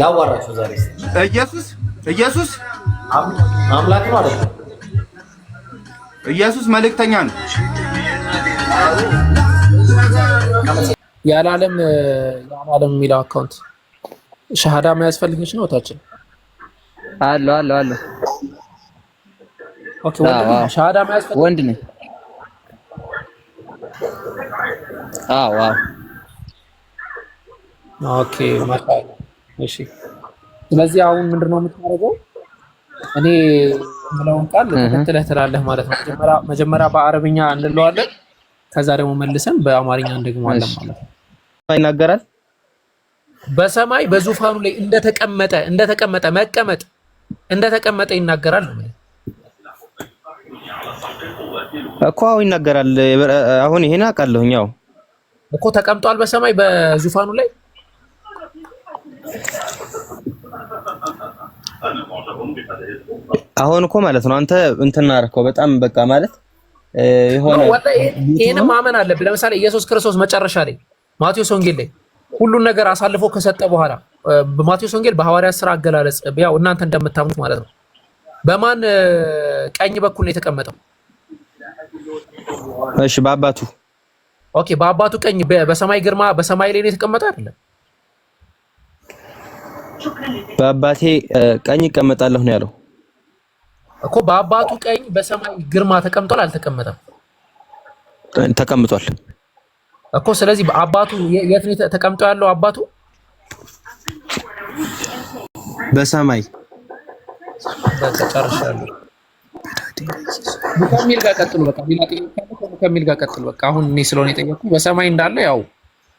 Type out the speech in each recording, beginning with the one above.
ያዋራችሁ ዛሬ ኢየሱስ አምላክ ነው አይደል? ኢየሱስ መልእክተኛ ነው። ያላለም የሚለው አካውንት ሻሃዳ ማያስፈልግሽ ነው ታችን አሎ ኦኬ ሻሃዳ ማያስፈልግ ወንድ ነኝ። አዎ ኦኬ ማሻአላ እሺ። ስለዚህ አሁን ምንድነው የምታደርገው? እኔ ምለውን ቃል ተከትለህ ትላለህ ማለት ነው። መጀመሪያ በአረብኛ እንለዋለን፣ ከዛ ደግሞ መልሰን በአማርኛ እንደግመዋለን ማለት ነው። ይናገራል። በሰማይ በዙፋኑ ላይ እንደተቀመጠ ይናገራል ነው እኮ ይናገራል። አሁን ይሄን አውቃለሁኝ። ያው እኮ ተቀምጧል በሰማይ በዙፋኑ ላይ አሁን እኮ ማለት ነው። አንተ እንትና አደረከው በጣም በቃ ማለት የሆነ ይሄንን ማመን አለብህ። ለምሳሌ ኢየሱስ ክርስቶስ መጨረሻ ላይ ማቴዎስ ወንጌል ላይ ሁሉን ነገር አሳልፎ ከሰጠ በኋላ በማቴዎስ ወንጌል በሐዋርያት ሥራ አገላለጽ ያው እናንተ እንደምታምኑት ማለት ነው በማን ቀኝ በኩል ነው የተቀመጠው? እሺ በአባቱ ኦኬ፣ በአባቱ ቀኝ በሰማይ ግርማ በሰማይ ላይ ነው የተቀመጠው አይደለም? በአባቴ ቀኝ እቀመጣለሁ ነው ያለው እኮ። በአባቱ ቀኝ በሰማይ ግርማ ተቀምጧል አልተቀመጠም? ተቀምጧል እኮ። ስለዚህ አባቱ የት ነው ተቀምጦ ያለው? አባቱ በሰማይ ተጨርሻለሁ። ከሚል ጋር ቀጥሉ። በቃ ከሚል ጋር ቀጥሉ። በቃ አሁን እኔ ስለሆነ የጠየኩት በሰማይ እንዳለ ያው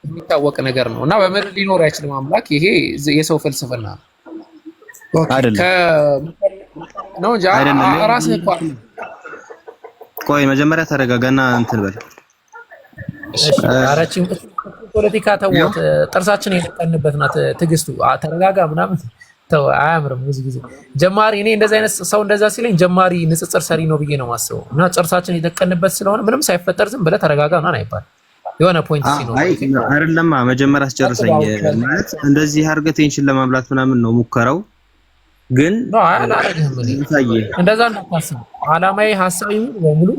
የሚታወቅ ነገር ነው እና በምድር ሊኖር አይችልም አምላክ። ይሄ የሰው ፍልስፍና አይደለም ነው እንጂ ራስህ እኮ ቆይ መጀመሪያ ተረጋጋና እንትን በል። አራችን ፖለቲካ ተውት፣ ጥርሳችን የነቀንበት ናት ትግስቱ። ተረጋጋ ምናምን ተው፣ አያምርም። ብዙ ጊዜ ጀማሪ እኔ እንደዛ አይነት ሰው እንደዛ ሲለኝ ጀማሪ ንጽጽር ሰሪ ነው ብዬ ነው የማስበው። እና ጥርሳችን የነቀንበት ስለሆነ ምንም ሳይፈጠር ዝም ብለህ ተረጋጋ ምናምን አይባል። የሆነ ፖይንት ሲኖር አይደለማ መጀመሪያ አስጨርሰኝ ማለት እንደዚህ አድርገህ ቴንሽን ለማብላት ምናምን ነው ሙከራው። ግን ነው አላረግህም እንደዛ እንዳታስብ። አላማዬ ሐሳቤ በሙሉ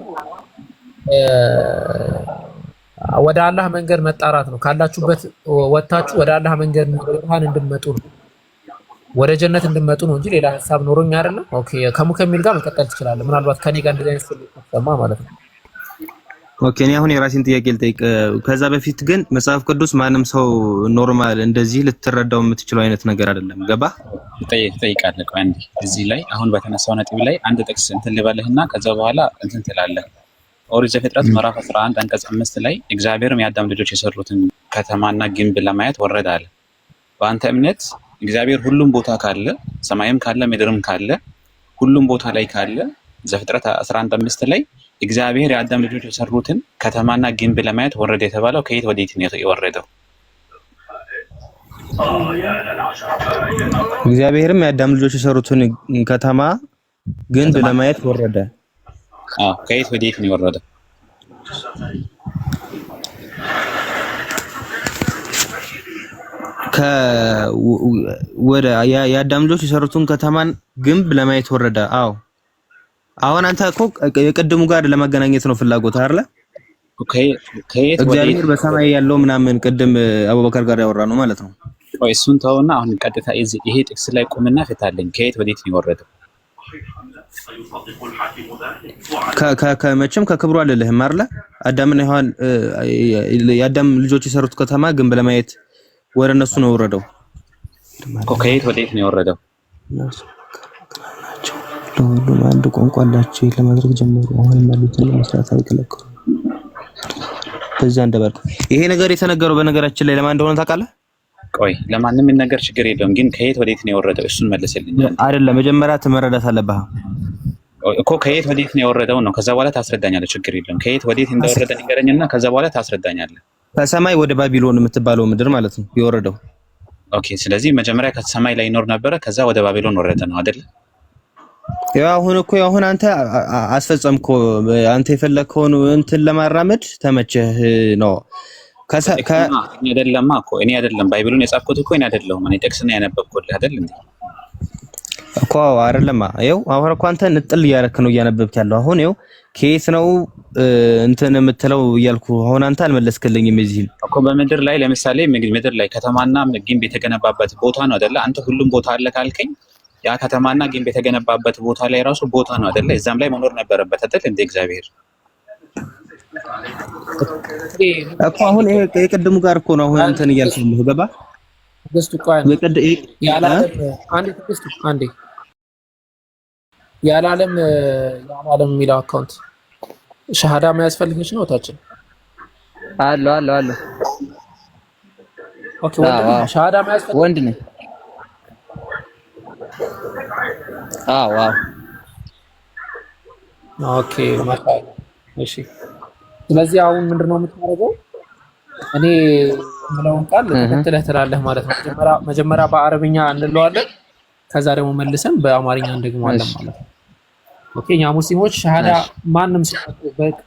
ወደ አላህ መንገድ መጣራት ነው። ካላችሁበት ወጣችሁ ወደ አላህ መንገድ ብርሃን እንድትመጡ ነው፣ ወደ ጀነት እንድትመጡ ነው እንጂ ሌላ ሐሳብ ኖሮኝ አይደለም። ኦኬ ከሙከሚል ጋር መቀጠል ትችላለህ። ምናልባት ከኔ ጋር እንደዚህ አይነት ስለተሰማ ማለት ነው። ኦኬ እኔ አሁን የራሴን ጥያቄ ልጠይቅ። ከዛ በፊት ግን መጽሐፍ ቅዱስ ማንም ሰው ኖርማል እንደዚህ ልትረዳው የምትችለው አይነት ነገር አይደለም። ገባ ትጠይቃለህ። ቆይ አንዴ እዚህ ላይ አሁን በተነሳው ነጥብ ላይ አንድ ጥቅስ እንትን ልበልህና ከዛ በኋላ እንትን ትላለህ። ኦሪት ዘፍጥረት ምዕራፍ 11 አንቀጽ 5 ላይ እግዚአብሔርም የአዳም ልጆች የሰሩትን ከተማና ግንብ ለማየት ወረደ አለ። በአንተ እምነት እግዚአብሔር ሁሉም ቦታ ካለ፣ ሰማይም ካለ ምድርም ካለ፣ ሁሉም ቦታ ላይ ካለ ዘፍጥረት 11:5 ላይ እግዚአብሔር የአዳም ልጆች የሰሩትን ከተማና ግንብ ለማየት ወረደ የተባለው ከየት ወዴት ነው የወረደው? እግዚአብሔርም የአዳም ልጆች የሰሩትን ከተማ ግንብ ለማየት ወረደ። ከየት ወዴት ነው የወረደው? ወደ የአዳም ልጆች የሰሩትን ከተማን ግንብ ለማየት ወረደ። አዎ አሁን አንተ እኮ የቅድሙ ጋር ለማገናኘት ነው ፍላጎት አይደለ? እግዚአብሔር በሰማይ ያለው ምናምን ቅድም አቡበከር ጋር ያወራ ነው ማለት ነው። ቆይ እሱን ተውና አሁን ቀጥታ ይሄ ጥቅስ ላይ ቁምና ፍታለኝ። ከየት ወዴት ነው የወረደው? ከመቼም ከክብሩ አልልህም አይደለ? አዳምና ሔዋን የአዳም ልጆች የሰሩት ከተማ ግንብ ለማየት ወደ እነሱ ነው የወረደው። ከየት ወዴት ነው የወረደው? ለሁሉም አንድ ቋንቋ አላቸው ለማድረግ ጀመሩ። አሁንም ያሉትን መስራት አይከለከሉም። በዛ እንደበርኩ ይሄ ነገር የተነገረው በነገራችን ላይ ለማን እንደሆነ ታውቃለህ? ቆይ ለማንም ነገር ችግር የለውም፣ ግን ከየት ወዴት ነው የወረደው? እሱን መልስልኝ። አይደለም መጀመሪያ መረዳት አለብህ እኮ ከየት ወዴት ነው የወረደው ነው። ከዛ በኋላ ታስረዳኛለህ። ችግር የለውም። ከየት ወዴት እንደወረደ ንገረኝና ከዛ በኋላ ታስረዳኛለህ። ከሰማይ ወደ ባቢሎን የምትባለው ምድር ማለት ነው የወረደው። ኦኬ ስለዚህ መጀመሪያ ከሰማይ ላይ ይኖር ነበረ፣ ከዛ ወደ ባቢሎን ወረደ ነው አይደል? ያው አሁን አንተ አስፈጸምከው። አንተ የፈለከውን እንትን ለማራመድ ተመቸህ ነው። እኔ አይደለማ እኮ እኔ አይደለም ባይብሉን የጻፍኩት እኮ እኔ አይደለሁም። እኔ ጥቅስ ነው ያነበብኩልህ አይደል እንዴ? እኮ አይደለማ። ይኸው አሁን እኮ አንተ ንጥል እያደረክ ነው እያነበብክ ያለው። አሁን ይኸው ከየት ነው እንትን የምትለው እያልኩ አሁን አንተ አልመለስክልኝም። እዚህ እኮ በምድር ላይ ለምሳሌ ምድር ላይ ከተማና ግንብ የተገነባበት ቦታ ነው አይደለ? አንተ ሁሉም ቦታ አለ ካልከኝ ያ ከተማና ግንብ የተገነባበት ቦታ ላይ ራሱ ቦታ ነው አይደለ? እዛም ላይ መኖር ነበረበት አይደል እንደ እግዚአብሔር እኮ አሁን ይሄ የቅድሙ ጋር እኮ ነው አሁን እንትን እያልኩልህ ገባ ትግስቱ አንዴ ያላለም የሚለው አካውንት ሻሃዳ ማያስፈልግሽ ነው ታችን አሎ ኦኬ ሻሃዳ ማያስፈልግ ወንድ ነኝ። አዎ ኦኬ ማሻአላ እሺ። ስለዚህ አሁን ምንድነው የምታደርገው? እኔ የምለውን ቃል ተከትለህ ትላለህ ማለት ነው። መጀመሪያ በአረብኛ እንለዋለን፣ ከዛ ደግሞ መልሰን በአማርኛ እንደግመዋለን ማለት ነው። ኦኬ እኛ ሙስሊሞች ሻሃዳ ማንም ሰው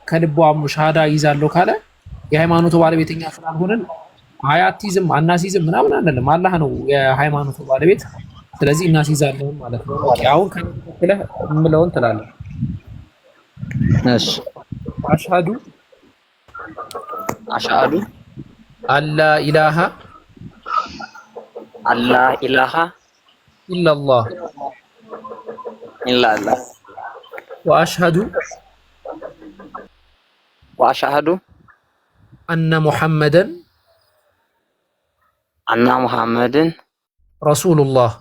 ከልቡ አምኖ ሻሃዳ ይዛለሁ ካለ የሃይማኖቱ ባለቤተኛ ስላልሆነን አያቲዝም አናሲዝም ምናምን አንልም። አላህ ነው የሃይማኖቱ ባለቤት። ስለዚህ እናሲዛለን ማለት ነው። ኦኬ አሁን ከተከትለህ የምለውን ትላለህ። እሺ አሽሃዱ አላ ኢላሃ ኢላላህ ወአሽሃዱ አነ ሙሐመደን ረሱሉላህ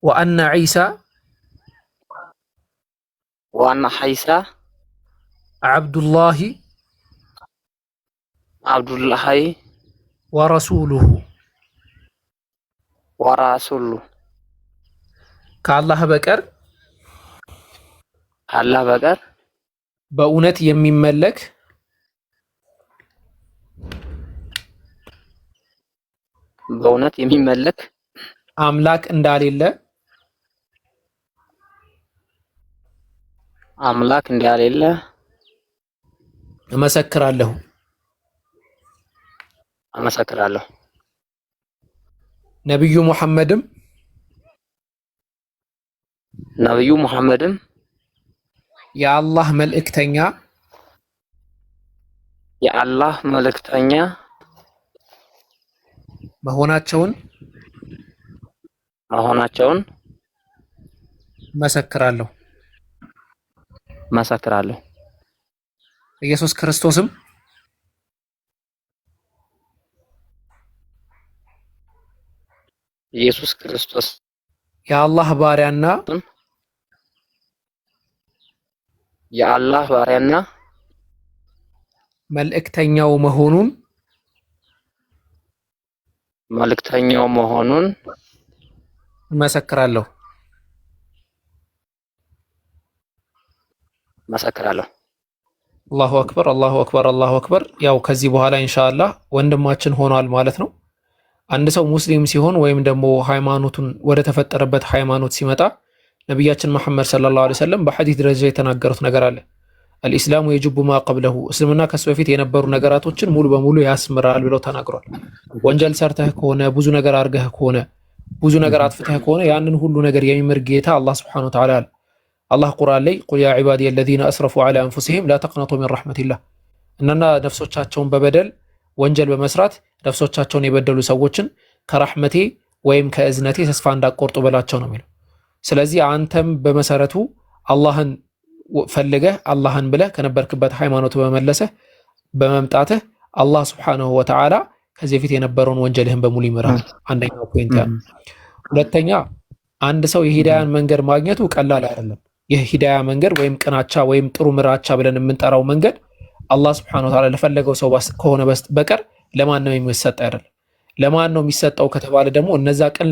ወአነ ዒሳ አብዱላሂ ወረሱሉሁ ከአላህ በቀር በእውነት የሚመለክ አምላክ እንዳሌለ እመሰክራለሁ። ነብዩ ሙሐመድም የአላህ መልእክተኛ መሆናቸውን እመሰክራለሁ። ኢየሱስ ክርስቶስም የአላህ ባሪያና መልእክተኛው መሆኑን እመሰክራለሁ። አላሁ አክበር አላሁ አክበር አላሁ አክበር። ያው ከዚህ በኋላ ኢንሻአላህ ወንድማችን ሆኗል ማለት ነው። አንድ ሰው ሙስሊም ሲሆን ወይም ደግሞ ሃይማኖቱን ወደ ተፈጠረበት ሃይማኖት ሲመጣ ነብያችን መሐመድ ሰለላሁ ዐለይሂ ወሰለም በሐዲስ ደረጃ የተናገሩት ነገር አለ። አልኢስላሙ የጅቡ ማ ቀብለሁ፣ እስልምና ከሱ በፊት የነበሩ ነገራቶችን ሙሉ በሙሉ ያስምራል ብለው ተናግሯል። ወንጀል ሰርተህ ከሆነ ብዙ ነገር አርገህ ከሆነ ብዙ ነገር አጥፍተህ ከሆነ ያንን ሁሉ ነገር የሚምር ጌታ አላህ ሱብሓነሁ ወተዓላ አለ። አላህ ቁርአን ላይ ቁል ያ ዒባዲየ አለዚነ አስረፉ ዐላ አንፉሲሂም ላ ተቅነጡ ሚን ረሕመቲላህ፣ እነና ነፍሶቻቸውን በበደል ወንጀል በመስራት ነፍሶቻቸውን የበደሉ ሰዎችን ከራህመቴ ወይም ከእዝነቴ ተስፋ እንዳቆርጡ በላቸው ነው የሚለው። ስለዚህ አንተም በመሰረቱ አላህን ፈልገህ አላህን ብለህ ከነበርክበት ሃይማኖት በመመለሰህ በመምጣትህ አላህ ሱብሓነሁ ወተዓላ ከዚህ በፊት የነበረውን ወንጀልህን በሙሉ ይምራል። አንደኛው ፖይንት ያ። ሁለተኛ አንድ ሰው የሂዳያን መንገድ ማግኘቱ ቀላል አይደለም። ይህ ሂዳያ መንገድ ወይም ቅናቻ ወይም ጥሩ ምራቻ ብለን የምንጠራው መንገድ አላህ ሱብሓነሁ ወተዓላ ለፈለገው ሰው ከሆነ በቀር ለማንም የሚሰጥ አይደለም። ለማን ነው የሚሰጠው ከተባለ ደግሞ እነዛ ቅን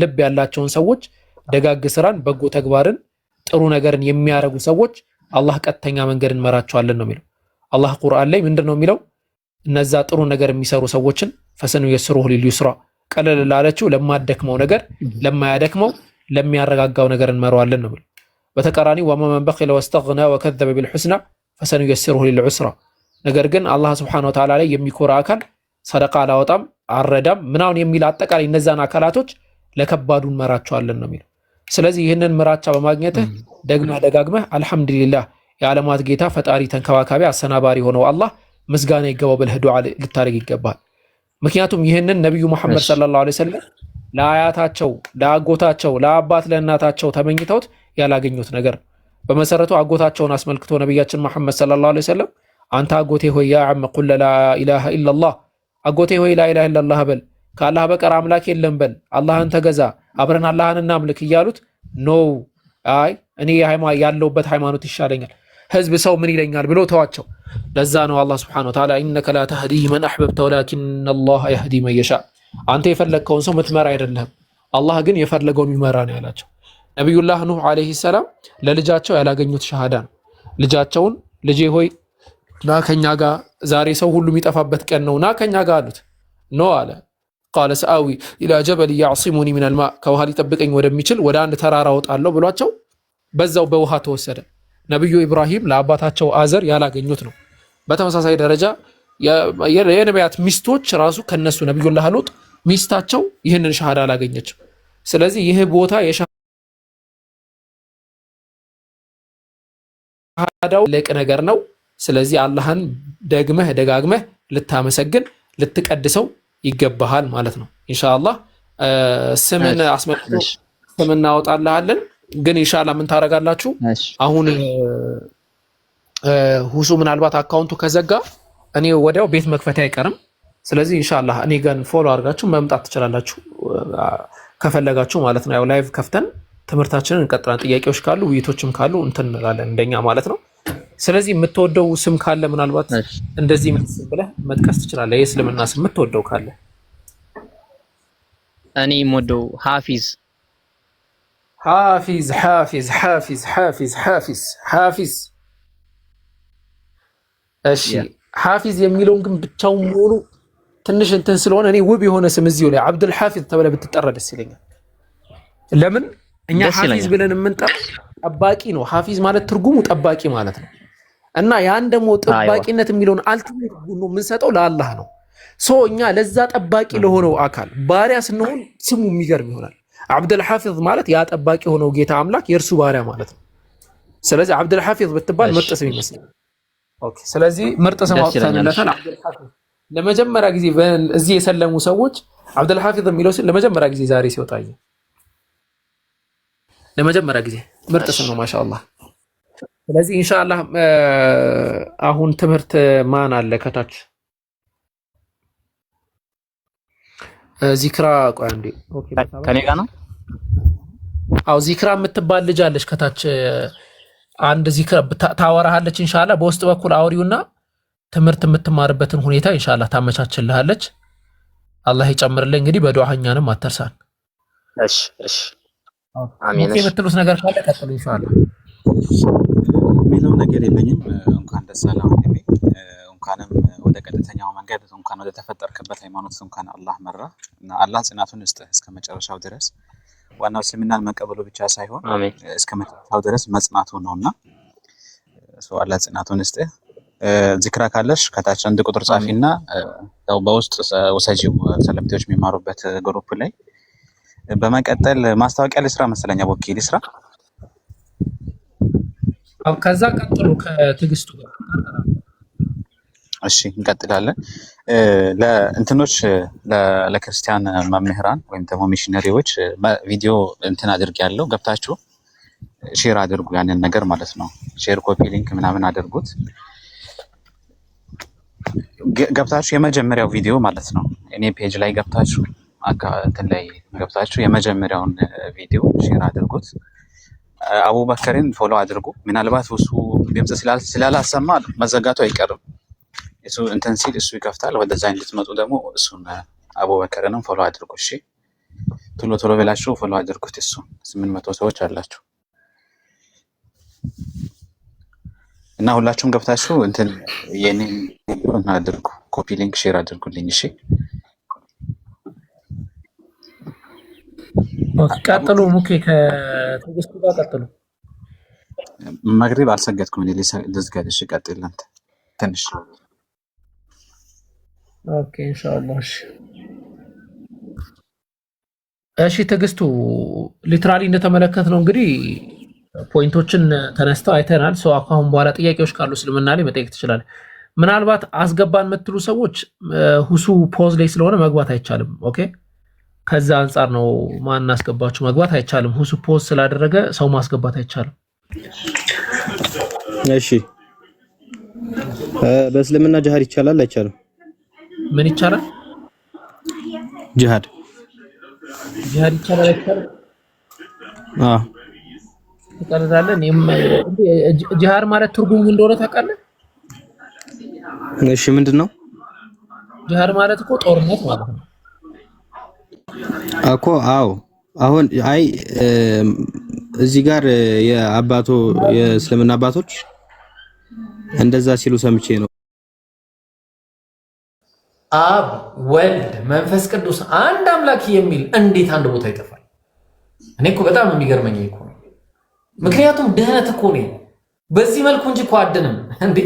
ልብ ያላቸውን ሰዎች ደጋግ ስራን፣ በጎ ተግባርን፣ ጥሩ ነገርን የሚያረጉ ሰዎች አላህ ቀጥተኛ መንገድን መራቸዋለን ነው የሚለው። አላህ ቁርአን ላይ ምንድነው የሚለው? እነዛ ጥሩ ነገር የሚሰሩ ሰዎችን ፈሰኑ የስሩሁ ሊልዩስራ፣ ቀለል ላለችው ለማደክመው ነገር ለማያደክመው ለሚያረጋጋው ነገር እንመራዋለን ነው የሚለው። በተቃራኒ ወመን በኺለ ወስተግና ወከዘበ ቢልሑስና ፈሰኑየሲሩሁ ሊልዑስራ። ነገር ግን አላህ ስብሐነሁ ወተዓላ ላይ የሚኮራ አካል ሰደቃ አላወጣም አልረዳም ምናምን የሚል አጠቃላይ እነዛን አካላቶች ለከባዱ እንመራቸዋለን ነው የሚለው። ስለዚህ ይህንን ምራቻ በማግኘትህ ደግመህ ደጋግመህ አልሐምዱሊላህ የዓለማት ጌታ ፈጣሪ ተንከባካቢ አሰናባሪ ሆነው አላህ ምስጋና ይገባው ብለህ ዱዓ ልታደርግ ይገባል። ምክንያቱም ይህንን ነቢዩ ሙሐመድ ሰለላሁ ዐለይሂ ወሰለም ለአያታቸው፣ ለአጎታቸው፣ ለአባት ለእናታቸው ተመኝተውት ያላገኙት ነገር። በመሰረቱ አጎታቸውን አስመልክቶ ነቢያችን ሙሐመድ ሰለላሁ ዐለይሂ ወሰለም አንተ አጎቴ ሆይ ያ ዐም ቁል ላ ኢላሃ ኢለላህ፣ አጎቴ ሆይ ላ ኢላሃ ኢለላህ በል፣ ከአላህ በቀር አምላክ የለም በል፣ አላህን ተገዛ፣ አብረን አላህን እናምልክ እያሉት ኖ አይ እኔ ያለውበት ሃይማኖት ይሻለኛል፣ ህዝብ ሰው ምን ይለኛል ብሎ ተዋቸው። ለዛ ነው አላህ ሱብሓነሁ ወተዓላ ኢነከ ላ ተህዲ መን አሕበብተ ወላኪነ አላህ የህዲ መን የሻእ፣ አንተ የፈለግከውን ሰው ምትመራ አይደለህም አላህ ግን የፈለገውን ይመራ ነው ያላቸው። ነቢዩላህ ኑህ ዓለይሂ ሰላም ለልጃቸው ያላገኙት ሸሃዳ ነው። ልጃቸውን ልጄ ሆይ ና ከኛ ጋር ዛሬ ሰው ሁሉ የሚጠፋበት ቀን ነው ና ከኛ ጋር አሉት። ኖ አለ። ቃለ ሰአዊ ኢላ ጀበል ያዕሲሙኒ ሚነል ማእ፣ ከውሃ ሊጠብቀኝ ወደሚችል ወደ አንድ ተራራ ወጣለሁ ብሏቸው በዛው በውሃ ተወሰደ። ነቢዩ ኢብራሂም ለአባታቸው አዘር ያላገኙት ነው። በተመሳሳይ ደረጃ የነቢያት ሚስቶች ራሱ ከነሱ ነቢዩላህ ሉጥ ሚስታቸው ይህንን ሸሃዳ አላገኘችም። ስለዚህ ይህ ቦታ የሸሃዳው ልቅ ነገር ነው። ስለዚህ አላህን ደግመህ ደጋግመህ ልታመሰግን ልትቀድሰው ይገባሃል ማለት ነው። ኢንሻአላህ ስምን አስመልክቶ ስም እናወጣልሃለን። ግን ኢንሻአላህ ምን ታረጋላችሁ? አሁን ሁሱ ምናልባት አካውንቱ ከዘጋ እኔ ወዲያው ቤት መክፈት አይቀርም። ስለዚህ ኢንሻአላህ እኔ ጋር ፎሎ አድርጋችሁ መምጣት ትችላላችሁ ከፈለጋችሁ ማለት ነው። ያው ላይቭ ከፍተን ትምህርታችንን እንቀጥላለን። ጥያቄዎች ካሉ ውይይቶችም ካሉ እንትን እንላለን እንደኛ ማለት ነው። ስለዚህ የምትወደው ስም ካለ ምናልባት እንደዚህ ስም ብለህ መጥቀስ ትችላለህ። የእስልምና ስም የምትወደው ካለ። እኔ የምወደው ሐፊዝ ሐፊዝ ሐፊዝ ሐፊዝ ሐፊዝ ሐፊዝ ሐፊዝ። እሺ ሐፊዝ የሚለውን ግን ብቻውን ሙሉ ትንሽ እንትን ስለሆነ እኔ ውብ የሆነ ስም እዚሁ ላይ አብዱል ሐፊዝ ተብለህ ብትጠራ ደስ ይለኛል። ለምን እኛ ሐፊዝ ብለን የምንጠራው ጠባቂ ነው። ሐፊዝ ማለት ትርጉሙ ጠባቂ ማለት ነው። እና ያን ደግሞ ጠባቂነት የሚለውን አልቲሜት ነው የምንሰጠው ለአላህ ነው። ሶ እኛ ለዛ ጠባቂ ለሆነው አካል ባሪያ ስንሆን ስሙ የሚገርም ይሆናል። አብዱል ሐፊዝ ማለት ያ ጠባቂ ሆነው ጌታ አምላክ የእርሱ ባሪያ ማለት ነው። ስለዚህ አብዱል ሐፊዝ ብትባል ምርጥ ስም ይመስላል። ኦኬ፣ ስለዚህ ምርጥ ስም አውጥተንለታል አብዱል ሐፊዝ። ለመጀመሪያ ጊዜ እዚህ የሰለሙ ሰዎች አብዱል ሐፊዝ የሚለው ስም ለመጀመሪያ ጊዜ ዛሬ ሲወጣኝ ለመጀመሪያ ጊዜ ምርጥ ስም ነው ማሻአላህ። ስለዚህ ኢንሻአላህ አሁን ትምህርት ማን አለ ከታች? ዚክራ ቆይ አንዴ። ኦኬ ከኔ ጋር ነው። አው ዚክራ የምትባል ልጅ አለች ከታች። አንድ ዚክራ ታወራሃለች ኢንሻአላህ። በውስጥ በኩል አውሪውና ትምህርት የምትማርበትን ሁኔታ ኢንሻአላህ ታመቻችልሃለች። አላህ ይጨምርልህ። እንግዲህ በዱዓኛንም አትርሳን። እሺ እሺ አሜን። እሺ የምትሉት ነገር ካለ ቀጥሉ ኢንሻአላህ። ምንም ነገር የለኝም። እንኳን ደስ አለህ ወንድሜ። እንኳንም ወደ ቀጥተኛው መንገድ እንኳን ወደ ተፈጠርክበት ሃይማኖት እንኳን አላህ መራ እና አላህ ጽናቱን ይስጥህ እስከ መጨረሻው ድረስ። ዋናው እስልምናን መቀበሉ ብቻ ሳይሆን እስከ መጨረሻው ድረስ መጽናቱ ነውና አላህ ጽናቱን ይስጥህ። ዚክራ ካለሽ ከታች አንድ ቁጥር ጻፊና ያው በውስጥ ወሰጂው ሰለምቴዎች የሚማሩበት ግሩፕ ላይ በመቀጠል ማስታወቂያ ልስራ መሰለኝ። አቦኬ ልስራ። ከዛ ቀጥሉ ከትግስቱ ጋር። እሺ እንቀጥላለን። ለእንትኖች ለክርስቲያን መምህራን ወይም ደግሞ ሚሽነሪዎች ቪዲዮ እንትን አድርጌያለሁ። ገብታችሁ ሼር አድርጉ ያንን ነገር ማለት ነው። ሼር ኮፒ ሊንክ ምናምን አድርጉት። ገብታችሁ የመጀመሪያው ቪዲዮ ማለት ነው እኔ ፔጅ ላይ ገብታችሁ እንትን ላይ ገብታችሁ የመጀመሪያውን ቪዲዮ ሼር አድርጉት። አቡበከርን ፎሎ አድርጉ። ምናልባት እሱ ድምጽ ስላላሰማ መዘጋቱ አይቀርም። እሱ እንትን ሲል እሱ ይከፍታል። ወደዛ እንድትመጡ ደግሞ እሱን አቡበከርንም ፎሎ አድርጉ። እሺ ቶሎ ቶሎ ብላችሁ ፎሎ አድርጉት። እሱ 800 ሰዎች አላችሁ እና ሁላችሁም ገብታችሁ እንትን የኔን አድርጉ። ኮፒ ሊንክ ሼር አድርጉልኝ። እሺ ቀጥሉ። ሙኬ ከትግስቱ ጋር ቀጥሉ። መግሪብ አልሰገድኩም እኔ ልስገድ። እሺ ቀጥል አንተ ትንሽ። ኦኬ ኢንሻአላህ። እሺ ትዕግስቱ ሊትራሊ እንደተመለከትነው እንግዲህ ፖይንቶችን ተነስተው አይተናል። ሰው አሁን በኋላ ጥያቄዎች ካሉ እስልምና ላይ መጠየቅ ትችላለህ። ምናልባት አስገባን የምትሉ ሰዎች ሁሱ ፖዝ ላይ ስለሆነ መግባት አይቻልም። ኦኬ ከዛ አንጻር ነው ማን አስገባችሁ መግባት አይቻልም። ሁሱ ፖዝ ስላደረገ ሰው ማስገባት አይቻልም። እሺ በእስልምና ጂሃድ ይቻላል አይቻልም? ምን ይቻላል? ጂሃድ ይቻላል አይቻልም? ተቀርዛለን። ጂሃድ ማለት ትርጉሙ እንደሆነ ታውቃለህ? እሺ ምንድነው? ጂሃድ ማለት እኮ ጦርነት ማለት ነው እኮ። አዎ አሁን አይ እዚህ ጋር የእስልምና አባቶች እንደዛ ሲሉ ሰምቼ ነው። አብ ወልድ መንፈስ ቅዱስ አንድ አምላክ የሚል እንዴት አንድ ቦታ ይጠፋል? እኔ እኮ በጣም የሚገርመኝ እኮ ነው። ምክንያቱም ድህነት እኮ ነው በዚህ መልኩ እንጂ እኮ አድንም እንዴ።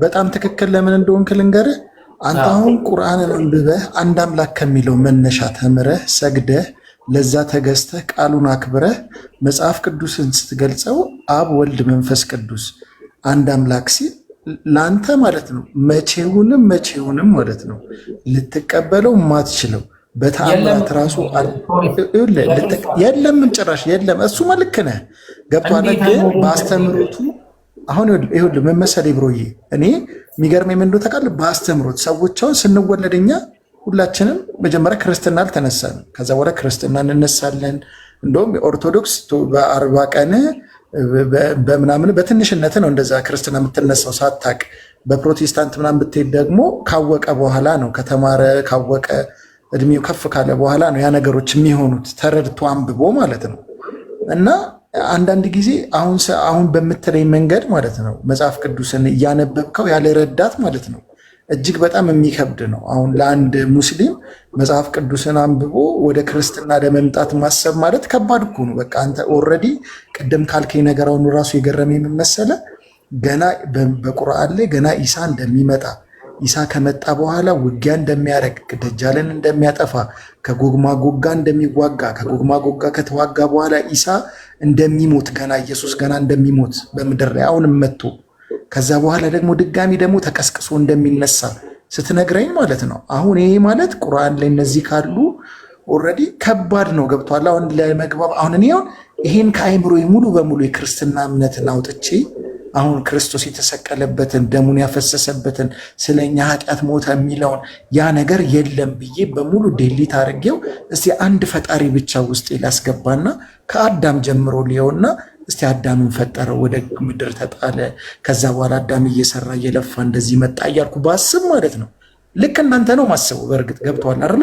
በጣም ትክክል። ለምን እንደሆንክ ልንገርህ። አንተ አሁን ቁርአንን አንብበህ አንድ አምላክ ከሚለው መነሻ ተምረህ ሰግደህ ለዛ ተገዝተህ ቃሉን አክብረህ መጽሐፍ ቅዱስን ስትገልጸው አብ ወልድ መንፈስ ቅዱስ አንድ አምላክ ሲል ለአንተ ማለት ነው መቼውንም ማለት ነው ልትቀበለው ማትችለው በተአምራት ራሱ የለም ጭራሽ የለም። እሱ መልክ ነህ ገብቶሃል። ግን በአስተምሮቱ አሁን ይኸውልህ ምን መሰለህ ብሮዬ፣ እኔ የሚገርመኝ ምን እንደው ታውቃለህ? በአስተምሮት ሰዎች አሁን ስንወለድ እኛ ሁላችንም መጀመሪያ ክርስትና አልተነሳንም። ከዛ በኋላ ክርስትና እንነሳለን። እንደውም የኦርቶዶክስ በ40 ቀን በምናምን በትንሽነት ነው እንደዛ ክርስትና የምትነሳው ሳታቅ። በፕሮቴስታንት ምናምን ብትሄድ ደግሞ ካወቀ በኋላ ነው፣ ከተማረ ካወቀ እድሜው ከፍ ካለ በኋላ ነው ያ ነገሮች የሚሆኑት፣ ተረድቶ አንብቦ ማለት ነው። እና አንዳንድ ጊዜ አሁን በምትለኝ መንገድ ማለት ነው መጽሐፍ ቅዱስን እያነበብከው ያለ ረዳት ማለት ነው እጅግ በጣም የሚከብድ ነው። አሁን ለአንድ ሙስሊም መጽሐፍ ቅዱስን አንብቦ ወደ ክርስትና ለመምጣት ማሰብ ማለት ከባድ እኮ ነው። በቃ አንተ ኦልሬዲ ቅድም ካልከኝ ነገር አሁን ራሱ የገረመኝ ምን መሰለህ፣ ገና በቁርአን ላይ ገና ኢሳ እንደሚመጣ ኢሳ ከመጣ በኋላ ውጊያ እንደሚያደርግ ደጃልን እንደሚያጠፋ ከጎግ ማጎግ ጋር እንደሚዋጋ ከጎግ ማጎግ ጋር ከተዋጋ በኋላ ኢሳ እንደሚሞት ገና ኢየሱስ ገና እንደሚሞት በምድር ላይ አሁንም መጥቶ ከዛ በኋላ ደግሞ ድጋሚ ደግሞ ተቀስቅሶ እንደሚነሳ ስትነግረኝ ማለት ነው። አሁን ይሄ ማለት ቁርአን ላይ እነዚህ ካሉ ኦልሬዲ ከባድ ነው። ገብቷል። አሁን ለመግባብ አሁን እኔ ይሄን ከአይምሮ ሙሉ በሙሉ የክርስትና እምነትን አውጥቼ አሁን ክርስቶስ የተሰቀለበትን ደሙን ያፈሰሰበትን ስለኛ ኃጢአት ሞተ የሚለውን ያ ነገር የለም ብዬ በሙሉ ዴሊት አድርጌው እስቲ አንድ ፈጣሪ ብቻ ውስጥ ላስገባና ከአዳም ጀምሮ ሊየውና እስቲ አዳምን ፈጠረው፣ ወደ ምድር ተጣለ፣ ከዛ በኋላ አዳም እየሰራ እየለፋ እንደዚህ መጣ እያልኩ ባስብ ማለት ነው ልክ እናንተ ነው ማስበው። በእርግጥ ገብቷል አይደል?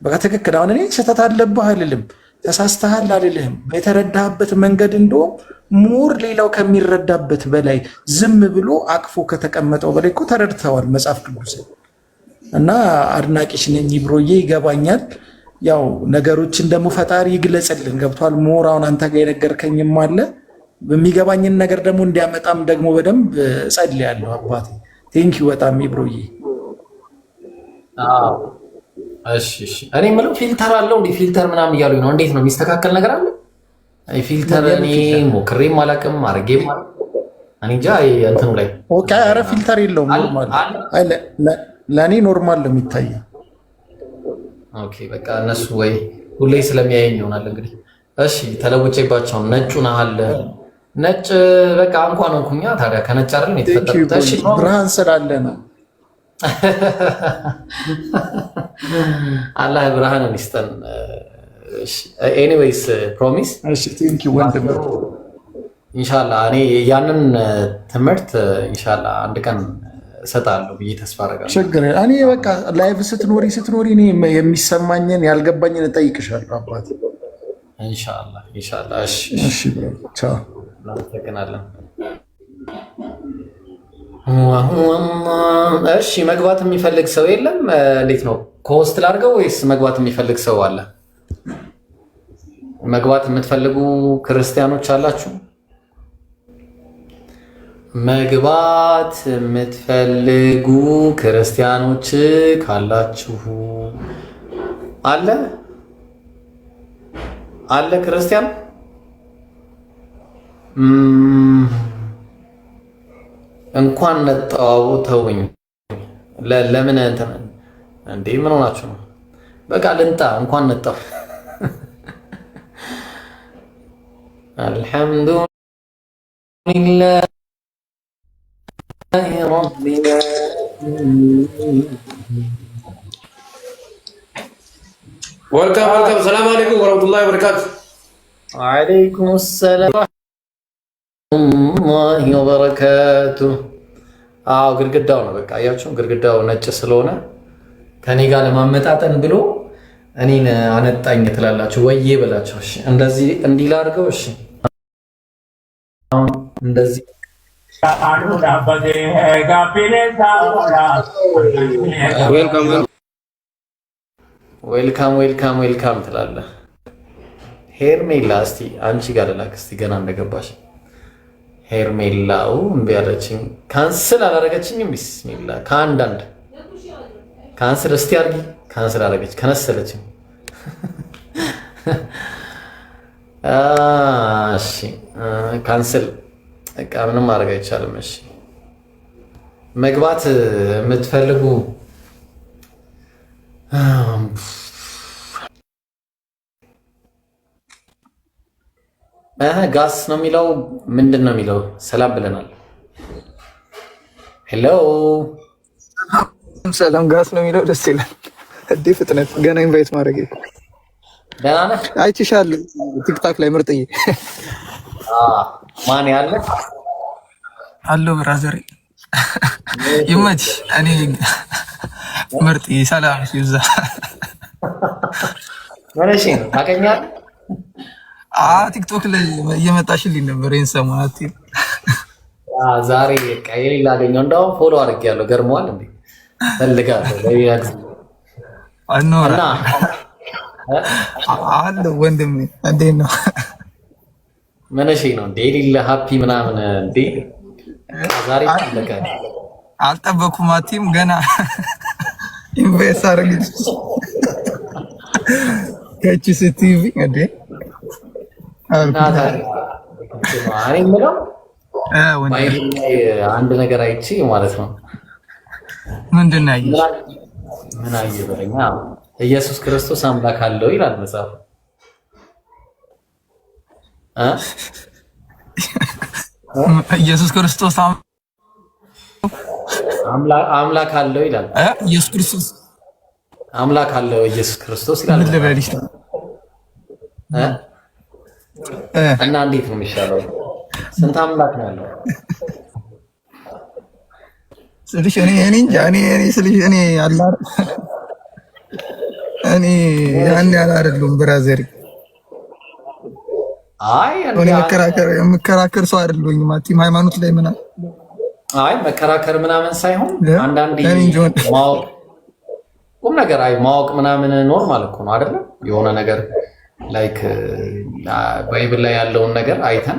በቃ ትክክል። አሁን እኔ ስህተት አለብህ አልልም፣ ተሳስተሃል አልልህም። የተረዳህበት መንገድ እንደውም ሙር ሌላው ከሚረዳበት በላይ ዝም ብሎ አቅፎ ከተቀመጠው በላይ እኮ ተረድተዋል መጽሐፍ ቅዱስ እና አድናቂሽ ነኝ ብሮዬ፣ ይገባኛል። ያው ነገሮችን ደግሞ ፈጣሪ ይግለጽልን። ገብቷል። ሞራውን አንተ ጋር የነገርከኝም አለ በሚገባኝን ነገር ደግሞ እንዲያመጣም ደግሞ በደንብ ጸልያለሁ አባቴ። ቴንኪው በጣም ብሮዬ። እሺ እኔ የምለው ፊልተር አለው እንዴ? ፊልተር ምናምን እያሉኝ ነው። እንዴት ነው የሚስተካከል ነገር አለ? ፊልተር እኔ ሞክሬም አላውቅም አድርጌም እኔ እንጃ እንትኑ ላይ ኦኬ። ኧረ ፊልተር የለውም ኖርማል። አይ ለእኔ ኖርማል ነው የሚታየው። ኦኬ በቃ እነሱ ወይ ሁሌ ስለሚያየኝ ይሆናል እንግዲህ። እሺ ተለውጬባቸው ነጩ ናሃል ነጭ በቃ እንኳን እንኩኛ ታዲያ ከነጭ አይደል የተፈጠሩት? እሺ ብርሃን ስላለ ነው። አላህ ብርሃንን ይስጠን። ኤኒዌይስ ፕሮሚስ። እሺ ቴንክ ዩ ወንድም። ኢንሻአላህ እኔ ያንን ትምህርት ኢንሻአላህ አንድ ቀን እሰጣለሁ ብዬ ተስፋ አደርጋለሁ። ችግር እኔ በቃ ላይቭ ስትኖሪ እኔ የሚሰማኝን ያልገባኝን እጠይቅሻለሁ አባት። ኢንሻአላህ። እሺ ቻው። እናመሰግናለን። እሺ መግባት የሚፈልግ ሰው የለም? እንዴት ነው ኮስት ላድርገው ወይስ መግባት የሚፈልግ ሰው አለ? መግባት የምትፈልጉ ክርስቲያኖች አላችሁ? መግባት የምትፈልጉ ክርስቲያኖች ካላችሁ አለ ክርስቲያን እንኳን ነጣው ተውኝ። ለምን እንዴ ምን ሆናችሁ ነው? በቃ ልንጣ እንኳን ነጣው። አልሐምዱሊላህ ረቢል ወልካም ሰላም አለይኩም ወራህመቱላሂ ወበረካቱ። ወአለይኩም ሰላም ወራህመቱላሂ ወበረካቱ። አዎ ግድግዳው ነው በቃ አያችሁ፣ ግድግዳው ነጭ ስለሆነ ከኔ ጋር ለማመጣጠን ብሎ እኔን አነጣኝ ትላላችሁ ወዬ ብላችሁ። እሺ እንደዚህ እንዲህ ላድርገው። እሺ እንደዚህ ዌልካም ትላለህ። ሄርሜላ እስቲ አንቺ ጋር ላክ እስቲ ገና እንደገባሽ ሄርሜላው እምቢ አለችኝ። ካንስል አላደረገችኝም። ቢስሚላ ከአንዳንድ ካንስል እስቲ አድርጊ። ካንስል አደረገች ከነሰለችኝ። እሺ ካንስል በቃ ምንም ማድረግ አይቻልም። እሺ መግባት የምትፈልጉ ጋስ ነው የሚለው ምንድን ነው የሚለው? ሰላም ብለናል። ሄሎ ሰላም ጋስ ነው የሚለው ደስ ይላል። እንዴ ፍጥነት ገና ኢንቫይት ማድረግ እኮ ደህና ነህ? አይቼሻለሁ ቲክታክ ላይ ምርጥዬ። ማን ያለ አሎ ብራዘር ይመች። እኔ ምርጥዬ ሰላም ይብዛ። ወረሺ ታገኛለህ? ቲክቶክ ላይ እየመጣሽልኝ ነበር ይሄን ሰሞን አትይ። ዛሬ ቀይሪ ላገኘው እንደውም ፎሎ አድርጌያለሁ። ገርመዋል እንዴ ፈልጋለሁ ለያግዝ አኖራ አለ ወንድም እንዴት ነው? መነሺ ነው እንዴ ሊላ ሃፒ ምናምን እንዴ ዛሬ ፈልጋለሁ። አልጠበኩም አትይም ገና ኢንቨስት አረግልኝ ከቺስ ቲቪ እንዴ አንድ ነገር አይቼ ማለት ነው። ምንድን ነው ያየሽ? ምን አየህ በለኛ። ኢየሱስ ክርስቶስ አምላክ አለው ይላል መጽሐፉ። ኢየሱስ ክርስቶስ አምላክ አለው ይላል። ኢየሱስ ክርስቶስ አምላክ አለው ኢየሱስ ክርስቶስ ይላል። ምን ልበልሽ? እና እንዴት ነው የሚሻለው? ስንት አምላክ ነው ያለው? ስልሽ እኔ እንጃ እኔ ስልሽ እኔ ያን ያህል አይደለም ብራዘር። አይ መከራከር ሰው አይደለሁኝ ማቲም ሃይማኖት ላይ ምናምን አይ መከራከር ምናምን ሳይሆን አንዳንዴ ማወቅ ቁም ነገር ማወቅ ምናምን ኖርማል እኮ ነው አይደለም? የሆነ ነገር ላይክ ባይብል ላይ ያለውን ነገር አይተን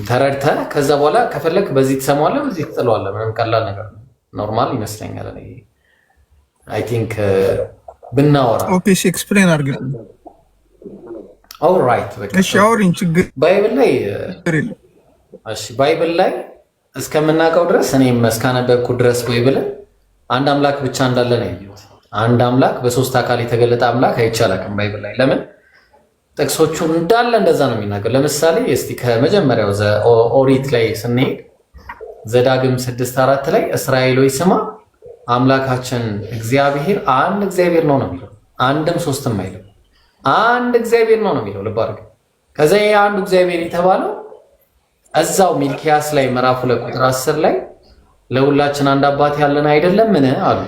ተረድተህ ከዛ በኋላ ከፈለክ በዚህ ትሰማዋለህ፣ በዚህ ትጥለዋለህ። ምንም ቀላል ነገር ነው። ኖርማል ይመስለኛል። እኔ አይ ቲንክ ብናወራ ኦኬ እሺ ኤክስፕሌን አድርግልኝ። ኦልራይት በቃ እሺ አውሪኝ። ችግር ባይብል ላይ እሺ ባይብል ላይ እስከምናውቀው ድረስ እኔም እስካነበብኩ ድረስ ባይብልን አንድ አምላክ ብቻ እንዳለ ነው ያየሁት። አንድ አምላክ በሶስት አካል የተገለጠ አምላክ አይቻልም ባይብል ላይ። ለምን ጥቅሶቹ እንዳለ እንደዛ ነው የሚናገር። ለምሳሌ እስቲ ከመጀመሪያው ኦሪት ላይ ስንሄድ ዘዳግም 6:4 ላይ እስራኤል ሆይ ስማ አምላካችን እግዚአብሔር አንድ እግዚአብሔር ነው የሚለው። አንድም ሶስትም አይልም። አንድ እግዚአብሔር ነው የሚለው። ልብ አድርግ። ከዛ ይሄ አንዱ እግዚአብሔር የተባለው እዛው ሚልኪያስ ላይ ምዕራፍ 2 ቁጥር 10 ላይ ለሁላችን አንድ አባት ያለን አይደለምን አሉ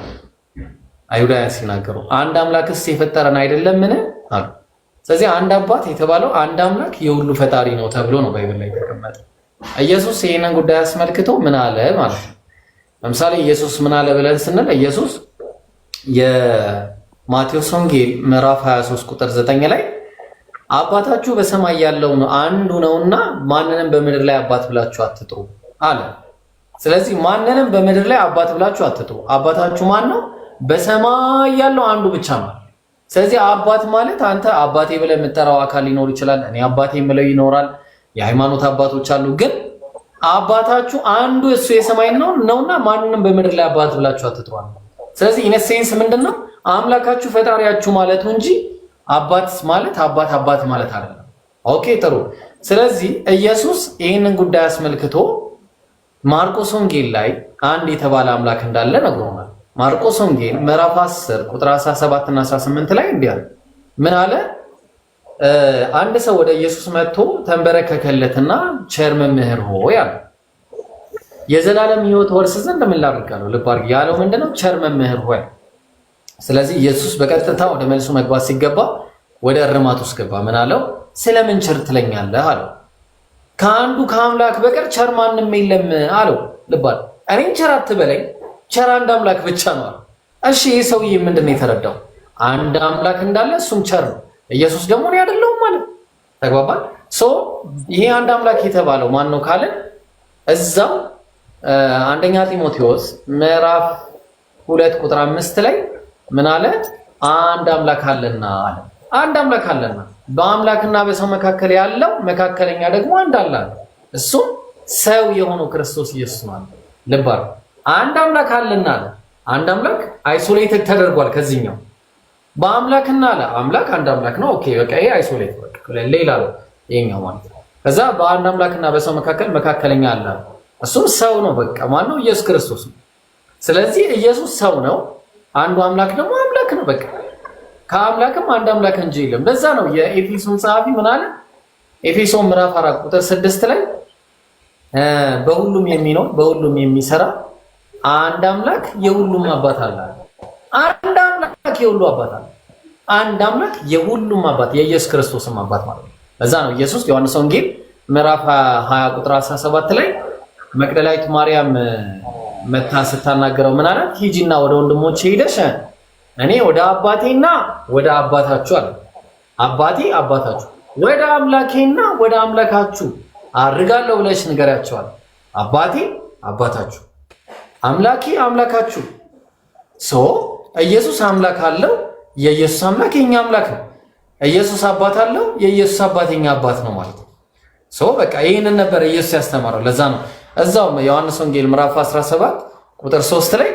አይሁዳውያን ሲናገሩ። አንድ አምላክስ የፈጠረን አይደለምን አሉ። ስለዚህ አንድ አባት የተባለው አንድ አምላክ የሁሉ ፈጣሪ ነው ተብሎ ነው ባይብል ላይ የተቀመጠ። ኢየሱስ ይሄንን ጉዳይ አስመልክቶ ምን አለ ማለት ነው። ለምሳሌ ኢየሱስ ምን አለ ብለን ስንል ኢየሱስ የማቴዎስ ወንጌል ምዕራፍ 23 ቁጥር 9 ላይ አባታችሁ በሰማይ ያለው አንዱ ነውና ማንንም በምድር ላይ አባት ብላችሁ አትጥሩ አለ። ስለዚህ ማንንም በምድር ላይ አባት ብላችሁ አትጥሩ። አባታችሁ ማን ነው? በሰማይ ያለው አንዱ ብቻ ነው። ስለዚህ አባት ማለት አንተ አባቴ ብለህ የምትጠራው አካል ሊኖር ይችላል። እኔ አባቴ የምለው ይኖራል። የሃይማኖት አባቶች አሉ። ግን አባታችሁ አንዱ እሱ የሰማይ ነውና ማንንም በምድር ላይ አባት ብላችሁ አትጥሩ። ስለዚህ ኢን ሴንስ ምንድነው አምላካችሁ ፈጣሪያችሁ ማለቱ እንጂ አባት ማለት አባት ማለት አይደለም። ኦኬ ጥሩ። ስለዚህ ኢየሱስ ይህንን ጉዳይ አስመልክቶ ማርቆስ ወንጌል ላይ አንድ የተባለ አምላክ እንዳለ ነግሮናል። ማርቆስ ወንጌል ምዕራፍ 10 ቁጥር 17 እና 18 ላይ እንዲህ አለ። ምን አለ? አንድ ሰው ወደ ኢየሱስ መጥቶ ተንበረከከለትና ቸር መምህር ሆይ አለ፣ የዘላለም ሕይወት ወርስ ዘንድ ምን ላድርጋለሁ? ልብ አድርግ ያለው ምንድነው? ቸር መምህር ሆይ። ስለዚህ ኢየሱስ በቀጥታ ወደ መልሱ መግባት ሲገባ ወደ እርማት ውስጥ ገባ። ምን አለው? ስለምን ቸር ትለኛለህ አለው። ከአንዱ ከአምላክ በቀር ቸር ማንም የለም አለው። ልብ አድርግ። እኔን ቸር አትበለኝ፣ ቸር አንድ አምላክ ብቻ ነው አለው። እሺ ይህ ሰውዬ ምንድነው የተረዳው? አንድ አምላክ እንዳለ እሱም ቸር ነው። ኢየሱስ ደግሞ እኔ አይደለሁም ማለት ተግባባን። ይሄ አንድ አምላክ የተባለው ማን ነው ካለ እዛው አንደኛ ጢሞቴዎስ ምዕራፍ 2 ቁጥር 5 ላይ ምን አለ? አንድ አምላክ አለና አለ። አንድ አምላክ አለና በአምላክና በሰው መካከል ያለው መካከለኛ ደግሞ አንድ አለ፣ እሱም ሰው የሆነው ክርስቶስ ኢየሱስ ነው። ልብ አድርግ። አንድ አምላክ አለና አለ። አንድ አምላክ አይሶሌትድ ተደርጓል ከዚህኛው በአምላክና አለ። አምላክ አንድ አምላክ ነው። ኦኬ በቃ ይሄ አይሶሌት በቃ ሌላ ነው ይሄኛው ማለት ነው። ከዛ በአንድ አምላክና በሰው መካከል መካከለኛ አለ፣ እሱም ሰው ነው። በቃ ማን ነው? ኢየሱስ ክርስቶስ ነው። ስለዚህ ኢየሱስ ሰው ነው፣ አንዱ አምላክ ደግሞ አምላክ ነው። በቃ ከአምላክም አንድ አምላክ እንጂ የለም። ለዛ ነው የኤፌሶን ጸሐፊ ምን አለ? ኤፌሶን ምዕራፍ 4 ቁጥር 6 ላይ በሁሉም የሚኖር በሁሉም የሚሰራ አንድ አምላክ የሁሉም አባት አለ። አንድ አምላክ የሁሉ አባት አለ። አንድ አምላክ የሁሉም አባት የኢየሱስ ክርስቶስም አባት ማለት ነው። ለዛ ነው ኢየሱስ ዮሐንስ ወንጌል ምዕራፍ 20 ቁጥር 17 ላይ መቅደላዊት ማርያም መታ ስታናገረው ምን አላት? ሂጂና ወደ ወንድሞቼ ሄደሽ እኔ ወደ አባቴና ወደ አባታችሁ አለ። አባቴ አባታችሁ፣ ወደ አምላኬና ወደ አምላካችሁ አድርጋለሁ ብለሽ ንገሪያቸዋል። አባቴ አባታችሁ፣ አምላኬ አምላካችሁ። ኢየሱስ አምላክ አለው፣ የኢየሱስ አምላክ የኛ አምላክ ነው። ኢየሱስ አባት አለው፣ የኢየሱስ አባት የኛ አባት ነው ማለት ነው። በቃ ይህንን ነበር ኢየሱስ ያስተማረው። ለዛ ነው እዛው ዮሐንስ ወንጌል ምዕራፍ 17 ቁጥር 3 ላይ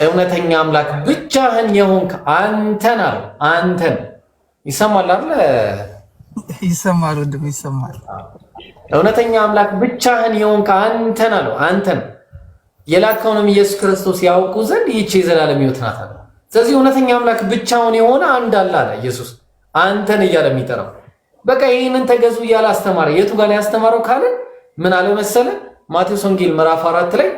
እውነተኛ አምላክ ብቻህን የሆንክ አንተን አለው። አንተን ይሰማል አይደል? ይሰማል፣ ወንድም ይሰማል። እውነተኛ አምላክ ብቻህን የሆንክ አንተን አለው። አንተን የላከውንም ኢየሱስ ክርስቶስ ያውቁ ዘንድ ይህች የዘላለም ሕይወት ናት አለ። ስለዚህ እውነተኛ አምላክ ብቻውን የሆነ አንድ አለ አለ ኢየሱስ አንተን እያለ የሚጠራው። በቃ ይህንን ተገዙ እያለ አስተማረ። የቱ ጋር ላይ ያስተማረው ካለ ምን አለ መሰለ? ማቴዎስ ወንጌል ምዕራፍ 4 ላይ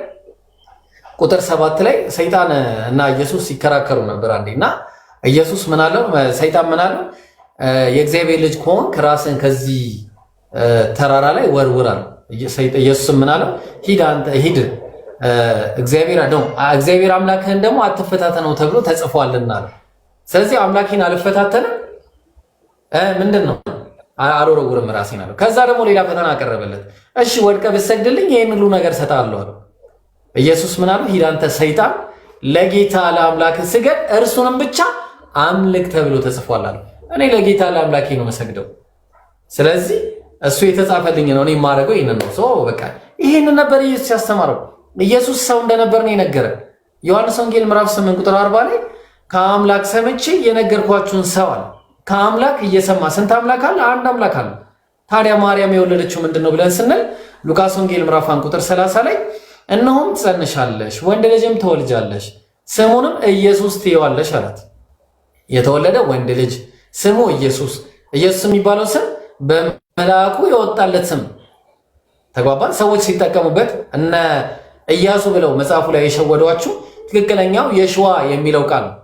ቁጥር 7 ላይ ሰይጣን እና ኢየሱስ ሲከራከሩ ነበር አንዴና ኢየሱስ ምን አለው? ሰይጣን ምን አለው? የእግዚአብሔር ልጅ ከሆንክ ራስን ከዚህ ተራራ ላይ ወርውር አለው። ኢየሱስ ምን አለው? ሂድ እግዚአብሔር አምላክህን ደግሞ አትፈታተነው ተብሎ ተጽፏልና አለ። ስለዚህ አምላኬን አልፈታተንም ምንድን ነው አልወረውርም ራሴን አለው። ከዛ ደግሞ ሌላ ፈተና አቀረበለት። እሺ ወድቀህ ብትሰግድልኝ ይህን ሁሉ ነገር እሰጥሃለሁ አለው። ኢየሱስ ምን አለው? ሂድ አንተ ሰይጣን፣ ለጌታ ለአምላክህ ስገድ እርሱንም ብቻ አምልክ ተብሎ ተጽፏል አለው። እኔ ለጌታ ለአምላኬ ነው መሰግደው። ስለዚህ እሱ የተጻፈልኝ ነው፣ እኔ የማደርገው ይህንን ነው። በቃ ይህንን ነበር ኢየሱስ ያስተማረው። ኢየሱስ ሰው እንደነበር ነው የነገረን። ዮሐንስ ወንጌል ምዕራፍ 8 ቁጥር 40 ላይ ከአምላክ ሰምቼ የነገርኳችሁን ሰው አለ። ከአምላክ እየሰማ ስንት አምላክ አለ? አንድ አምላክ አለ። ታዲያ ማርያም የወለደችው ምንድነው ብለን ስንል ሉቃስ ወንጌል ምዕራፍ 1 ቁጥር 30 ላይ እነሆም ትጸንሻለሽ፣ ወንድ ልጅም ትወልጃለሽ፣ ስሙንም ኢየሱስ ትይዋለሽ አላት። የተወለደ ወንድ ልጅ ስሙ ኢየሱስ። ኢየሱስ የሚባለው ስም በመልአኩ የወጣለት ስም። ተግባባን? ሰዎች ሲጠቀሙበት እነ ኢያሱ ብለው መጽሐፉ ላይ የሸወዷችሁ ትክክለኛው የሽዋ የሚለው ቃል ነው።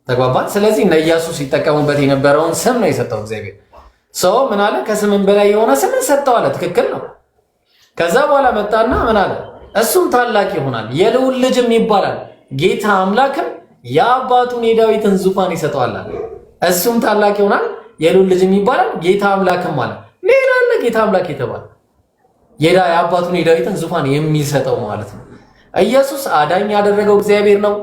ተግባባን? ስለዚህ እነ ኢያሱ ሲጠቀሙበት የነበረውን ስም ነው የሰጠው እግዚአብሔር። ሰው ምን አለ? ከስምን በላይ የሆነ ስምን ሰጠው አለ። ትክክል ነው። ከዛ በኋላ መጣና ምን አለ? እሱም ታላቅ ይሆናል፣ የልዑል ልጅም ይባላል፣ ጌታ አምላክም የአባቱን የዳዊትን ዙፋን ይሰጠዋል። እሱም ታላቅ ይሆናል፣ የልዑል ልጅም ይባላል ጌታ አምላክም ማለት ሌላ አለ ጌታ አምላክ የተባለ የአባቱን የዳዊትን ዙፋን የሚሰጠው ማለት ነው። ኢየሱስ አዳኝ ያደረገው እግዚአብሔር ነው።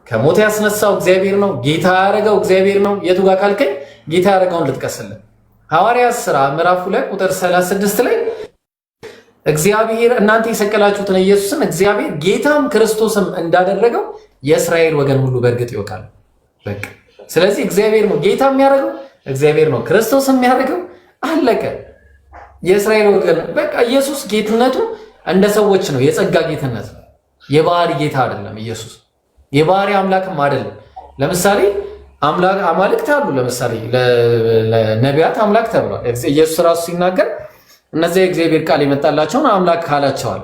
ከሞት ያስነሳው እግዚአብሔር ነው። ጌታ ያደረገው እግዚአብሔር ነው። የቱ ጋር ካልከኝ ጌታ ያደረገውን ልጥቀስልን። ሐዋርያት ሥራ ምዕራፍ 2 ቁጥር 36 ላይ እግዚአብሔር እናንተ የሰቀላችሁትን ኢየሱስን እግዚአብሔር ጌታም ክርስቶስም እንዳደረገው የእስራኤል ወገን ሁሉ በእርግጥ ይወቃል። በቃ ስለዚህ እግዚአብሔር ነው ጌታ የሚያደርገው፣ እግዚአብሔር ነው ክርስቶስ የሚያደርገው። አለቀ። የእስራኤል ወገን በቃ ኢየሱስ ጌትነቱ እንደ ሰዎች ነው፣ የጸጋ ጌትነት ነው። የባህሪ ጌታ አይደለም። ኢየሱስ የባህሪ አምላክም አይደለም። ለምሳሌ አማልክት አሉ። ለምሳሌ ለነቢያት አምላክ ተብሏል። ኢየሱስ ራሱ ሲናገር እነዚያ የእግዚአብሔር ቃል የመጣላቸውን አምላክ ካላቸዋል።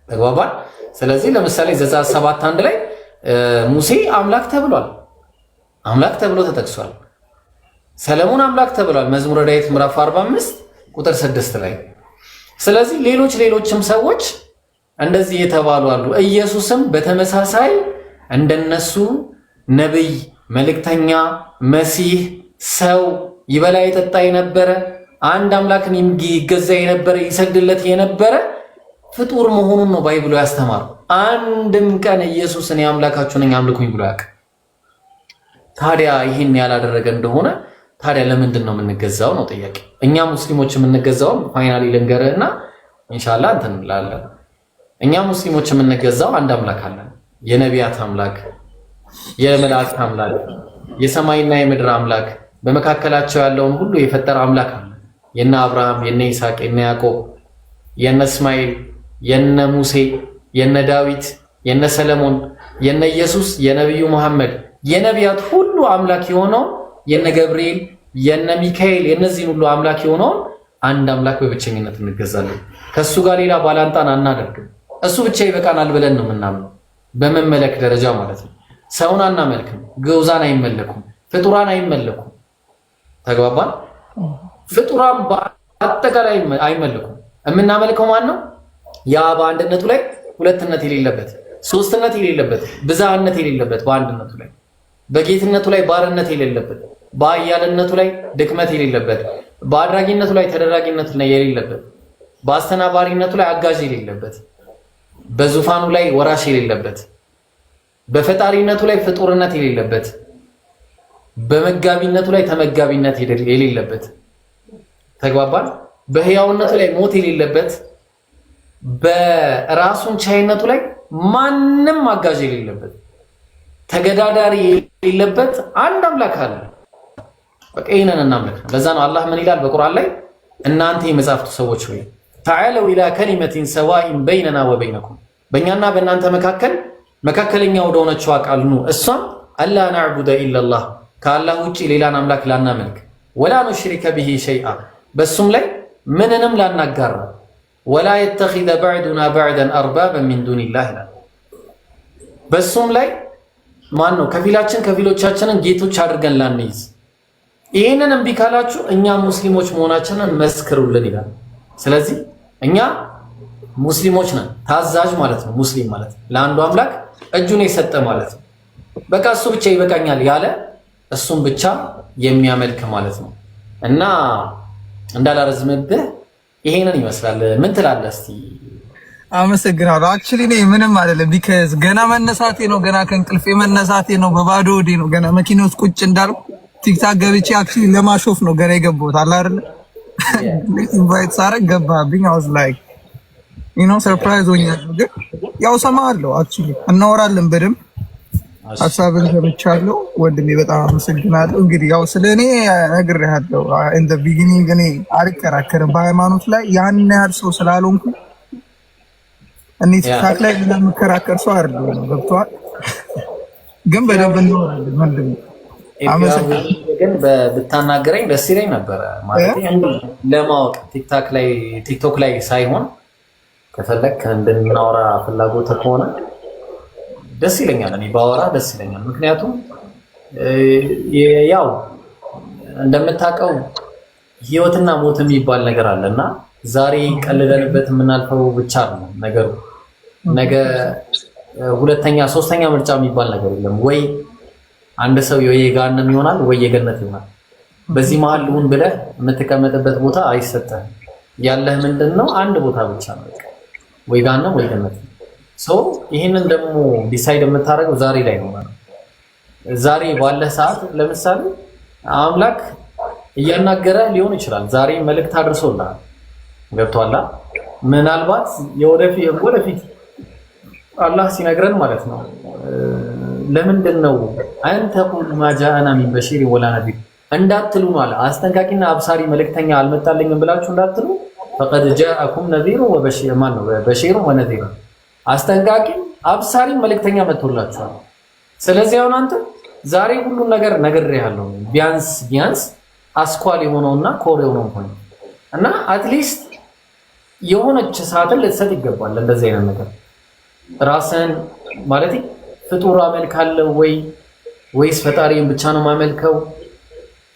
ተግባባን። ስለዚህ ለምሳሌ ዘጸአት 7:1 ላይ ሙሴ አምላክ ተብሏል። አምላክ ተብሎ ተጠቅሷል። ሰለሞን አምላክ ተብሏል። መዝሙረ ዳዊት ምዕራፍ 45 ቁጥር 6 ላይ። ስለዚህ ሌሎችም ሰዎች እንደዚህ የተባሉ አሉ። ኢየሱስም በተመሳሳይ እንደነሱ ነብይ፣ መልእክተኛ፣ መሲህ፣ ሰው፣ ይበላ የጠጣ የነበረ አንድ አምላክን ይገዛ የነበረ ይሰግድለት የነበረ ፍጡር መሆኑን ነው ባይብሉ ያስተማረው። አንድም ቀን ኢየሱስ እኔ አምላካችሁ ነኝ አምልኩኝ ብሎ ያውቅ። ታዲያ ይህን ያላደረገ እንደሆነ ታዲያ ለምንድን ነው የምንገዛው ነው ጥያቄ። እኛ ሙስሊሞች የምንገዛው ፋይናሊ ልንገርህና ኢንሻአላህ እንትን እንላለን። እኛ ሙስሊሞች የምንገዛው አንድ አምላክ አለን። የነቢያት አምላክ፣ የመላእክት አምላክ፣ የሰማይና የምድር አምላክ፣ በመካከላቸው ያለውን ሁሉ የፈጠረ አምላክ አለ። የነ አብርሃም፣ የነ ይስሐቅ፣ የነ ያዕቆብ፣ የነ እስማኤል፣ የነ ሙሴ፣ የነ ዳዊት፣ የነ ሰለሞን፣ የነ ኢየሱስ፣ የነቢዩ መሐመድ፣ የነቢያት ሁሉ አምላክ የሆነው የነ ገብርኤል፣ የነ ሚካኤል፣ የነዚህን ሁሉ አምላክ የሆነው አንድ አምላክ በብቸኝነት እንገዛለን። ከሱ ጋር ሌላ ባላንጣን አናደርግም። እሱ ብቻ ይበቃናል ብለን ነው የምናምነው፣ በመመለክ ደረጃ ማለት ነው። ሰውን አናመልክም። ግዑዛን አይመለኩም። ፍጡራን አይመለኩም። ተግባባን። ፍጡራን በአጠቃላይ አይመለኩም። የምናመልከው ማን ነው? ያ በአንድነቱ ላይ ሁለትነት የሌለበት፣ ሶስትነት የሌለበት፣ ብዝሃነት የሌለበት፣ በአንድነቱ ላይ በጌትነቱ ላይ ባርነት የሌለበት፣ በአያልነቱ ላይ ድክመት የሌለበት፣ በአድራጊነቱ ላይ ተደራጊነት የሌለበት፣ በአስተናባሪነቱ ላይ አጋዥ የሌለበት፣ በዙፋኑ ላይ ወራሽ የሌለበት፣ በፈጣሪነቱ ላይ ፍጡርነት የሌለበት፣ በመጋቢነቱ ላይ ተመጋቢነት የሌለበት፣ ተግባባን። በህያውነቱ ላይ ሞት የሌለበት፣ በራሱን ቻይነቱ ላይ ማንም አጋዥ የሌለበት፣ ተገዳዳሪ የሌለበት አንድ አምላክ አለ። በቃ ይሄንን እናምልክ ነው። ለዛ ነው አላህ ምን ይላል በቁርአን ላይ እናንተ የመጻፍቱ ሰዎች ሆይ ተዓለው ኢላ ከሊመቲን ሰዋኢን በይነና ወበይነኩም፣ በእኛና በእናንተ መካከል መካከለኛ ወደ ሆነችው ቃል ኑ፣ እሷም አላ ነዕቡደ ኢላላህ፣ ከአላህ ውጪ ሌላን አምላክ ላናመልክ፣ ወላ ኑሽሪከ ቢሂ ሸይአ፣ በሱም ላይ ምንንም ላናጋራ፣ ወላ የተኺዘ በዕዱና በዕደን አርባበን ሚን ዱኒላህ ይላል። በሱም ላይ ማን ነው ከፊላችን ከፊሎቻችንን ጌቶች አድርገን ላንይዝ። ይህንን እምቢ ካላችሁ እኛ ሙስሊሞች መሆናችንን መስክሩልን ይላል። ስለዚህ እኛ ሙስሊሞች ነን፣ ታዛዥ ማለት ነው። ሙስሊም ማለት ለአንዱ አምላክ እጁን የሰጠ ማለት ነው። በቃ እሱ ብቻ ይበቃኛል ያለ እሱም ብቻ የሚያመልክ ማለት ነው። እና እንዳላረዝምብህ ይሄንን ይመስላል። ምን ትላለህ እስቲ? አመሰግናለሁ። አክቹሊ እኔ ምንም አይደለም። ቢካዝ ገና መነሳቴ ነው፣ ገና ከእንቅልፌ መነሳቴ ነው። በባዶ ወዴ ነው ገና መኪና ውስጥ ቁጭ እንዳልኩ ቲክታክ ገብቼ አክቹሊ ለማሾፍ ነው ገና የገባሁት አለ አይደል? ኢንቫይት ሳረግ ገባብኝ። አውዝ ላይክ ሰርፕራይዝ ሆኛለሁ። ግን ያው ሰማሃለሁ። አክቹሊ እናወራለን በደምብ ሀሳብን ሰምቻለሁ። ወንድሜ በጣም አመሰግናለሁ። እንግዲህ ያው ስለኔ ነግሬሃለሁ። ኢን ዘ ቢጊኒንግ እኔ አልከራከርም በሃይማኖት ላይ ያን ያህል ሰው ስላልሆንኩ እኔ ቲክታክ ላይ የምከራከር ሰው አይደለሁም። ገብቶሃል? ግን በደንብ እናወራለን ወንድሜ። ግን ብታናገረኝ ደስ ይለኝ ነበረ ማለት ለማወቅ ቲክቶክ ላይ ሳይሆን ከፈለክ እንድናወራ ፍላጎት ከሆነ ደስ ይለኛል። እኔ ባወራ ደስ ይለኛል። ምክንያቱም ያው እንደምታውቀው ህይወትና ሞት የሚባል ነገር አለና ዛሬ ቀልደንበት የምናልፈው ብቻ ነው ነገሩ። ነገ ሁለተኛ ሶስተኛ ምርጫ የሚባል ነገር የለም። ወይ አንድ ሰው የገሃነም ይሆናል ወይ የገነት ይሆናል። በዚህ መሀል ልሁን ብለህ የምትቀመጥበት ቦታ አይሰጥህም። ያለህ ምንድነው? አንድ ቦታ ብቻ ነው፣ ወይ ገሃነም ወይ ገነት። ይህንን ደግሞ ዲሳይድ የምታደርገው ዛሬ ላይ ነው ማለት። ዛሬ ባለ ሰዓት ለምሳሌ አምላክ እያናገረ ሊሆን ይችላል። ዛሬ መልእክት አድርሶልሃል፣ ገብቶሃል። ምናልባት ወደፊት አላህ ሲነግረን ማለት ነው ለምንድን ነው አንተ ቁል ማጃአና ሚን በሺር ወላ ነዲር እንዳትሉ ማለት አስጠንቃቂና አብሳሪ መልእክተኛ አልመጣልኝም ብላችሁ እንዳትሉ ፈቀድ ጃአኩም ነዚሩ ወበሺር ማን ነው በሺሩ ወነዚሩ አስጠንቃቂ አብሳሪ መልእክተኛ መጥቶላችኋል። ስለዚህ አሁን አንተ ዛሬ ሁሉን ነገር ነግሬሃለሁ። ቢያንስ አስኳል የሆነውና ኮር የሆነው ሆነ እና አትሊስት የሆነች ሰዓትን ልትሰጥ ይገባል። እንደዚህ አይነት ነገር ራስን ማለት ፍጡር አመልካለሁ ወይስ ፈጣሪን ብቻ ነው ማመልከው?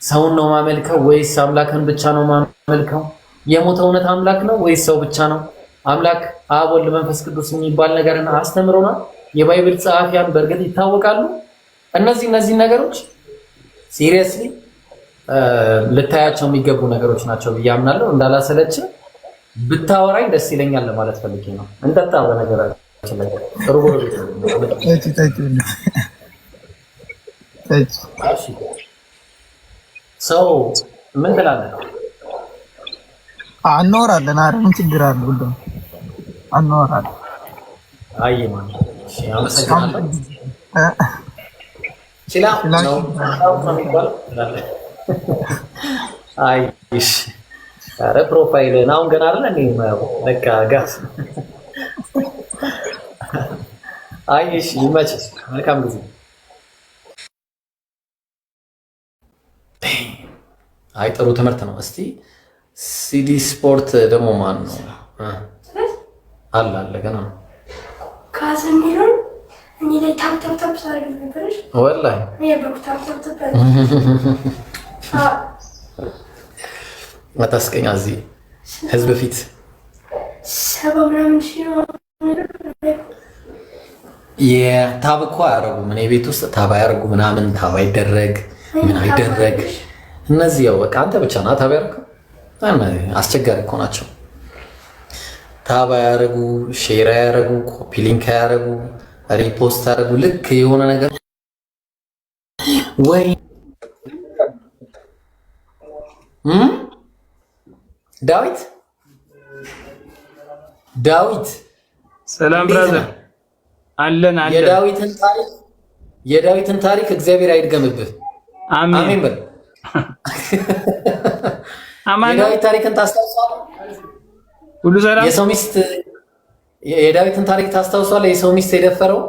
ሰውን ነው ማመልከው ወይስ አምላክን ብቻ ነው ማመልከው? የሞተ እውነት አምላክ ነው ወይስ ሰው ብቻ ነው? አምላክ አብ ወልድ መንፈስ ቅዱስ የሚባል ነገርን አስተምሮናል። የባይብል ጸሐፊያን በእርግጥ ይታወቃሉ። እነዚህ ነገሮች ሲሪየስሊ ልታያቸው የሚገቡ ነገሮች ናቸው ብዬ አምናለሁ። እንዳላሰለች ብታወራኝ ደስ ይለኛል ለማለት ፈልጌ ነው። እንጠጣ በነገራችን ላይ ጥሩ ጎረቤት ሰው ምን ትላለህ? አናወራለን። ኧረ ምን ችግር አለ? ሁሉም አናወራለን። አይ ማን እሺ፣ አመሰግናለሁ። ችላ ነው የሚባለው ትላለህ። አይ እሺ፣ ኧረ ፕሮፋይልን አሁን ገና አይደለ እንዴ በቃ ጋስ። አይ እሺ፣ ይመችህ። መልካም ጊዜ። አይ ጥሩ ትምህርት ነው። እስቲ ሲዲ ስፖርት ደግሞ ማን ነው አለ ገና ካዘሚሩን እኔ ላይ ታፕ ሳይል ነበርሽ ወላሂ ታፕ አታስቀኝ። እዚህ ህዝብ ፊት ሰበብ ምናምን የታብ እኮ አያደርጉም። እኔ ቤት ውስጥ ታብ አያደርጉ ምናምን ታብ አይደረግ ምን አይደረግ። እነዚህ ያው በቃ አንተ ብቻ ና ታብ ያደርጉ። አስቸጋሪ እኮ ናቸው። ታብ አያደርጉ፣ ሼር አያደርጉ፣ ኮፒ ሊንክ አያደርጉ፣ ሪፖስት አያደርጉ። ልክ የሆነ ነገር ወይ ዳዊት ሰላም ብራዘር አለን። የዳዊትን ታሪክ እግዚአብሔር አይድገምብህ። አሜን በል። የዳዊት ታሪክን ታስታውሳለህ? ሁሉ ሰላም። የዳዊትን ታሪክ ታስታውሳለህ? የሰው ሚስት የደፈረው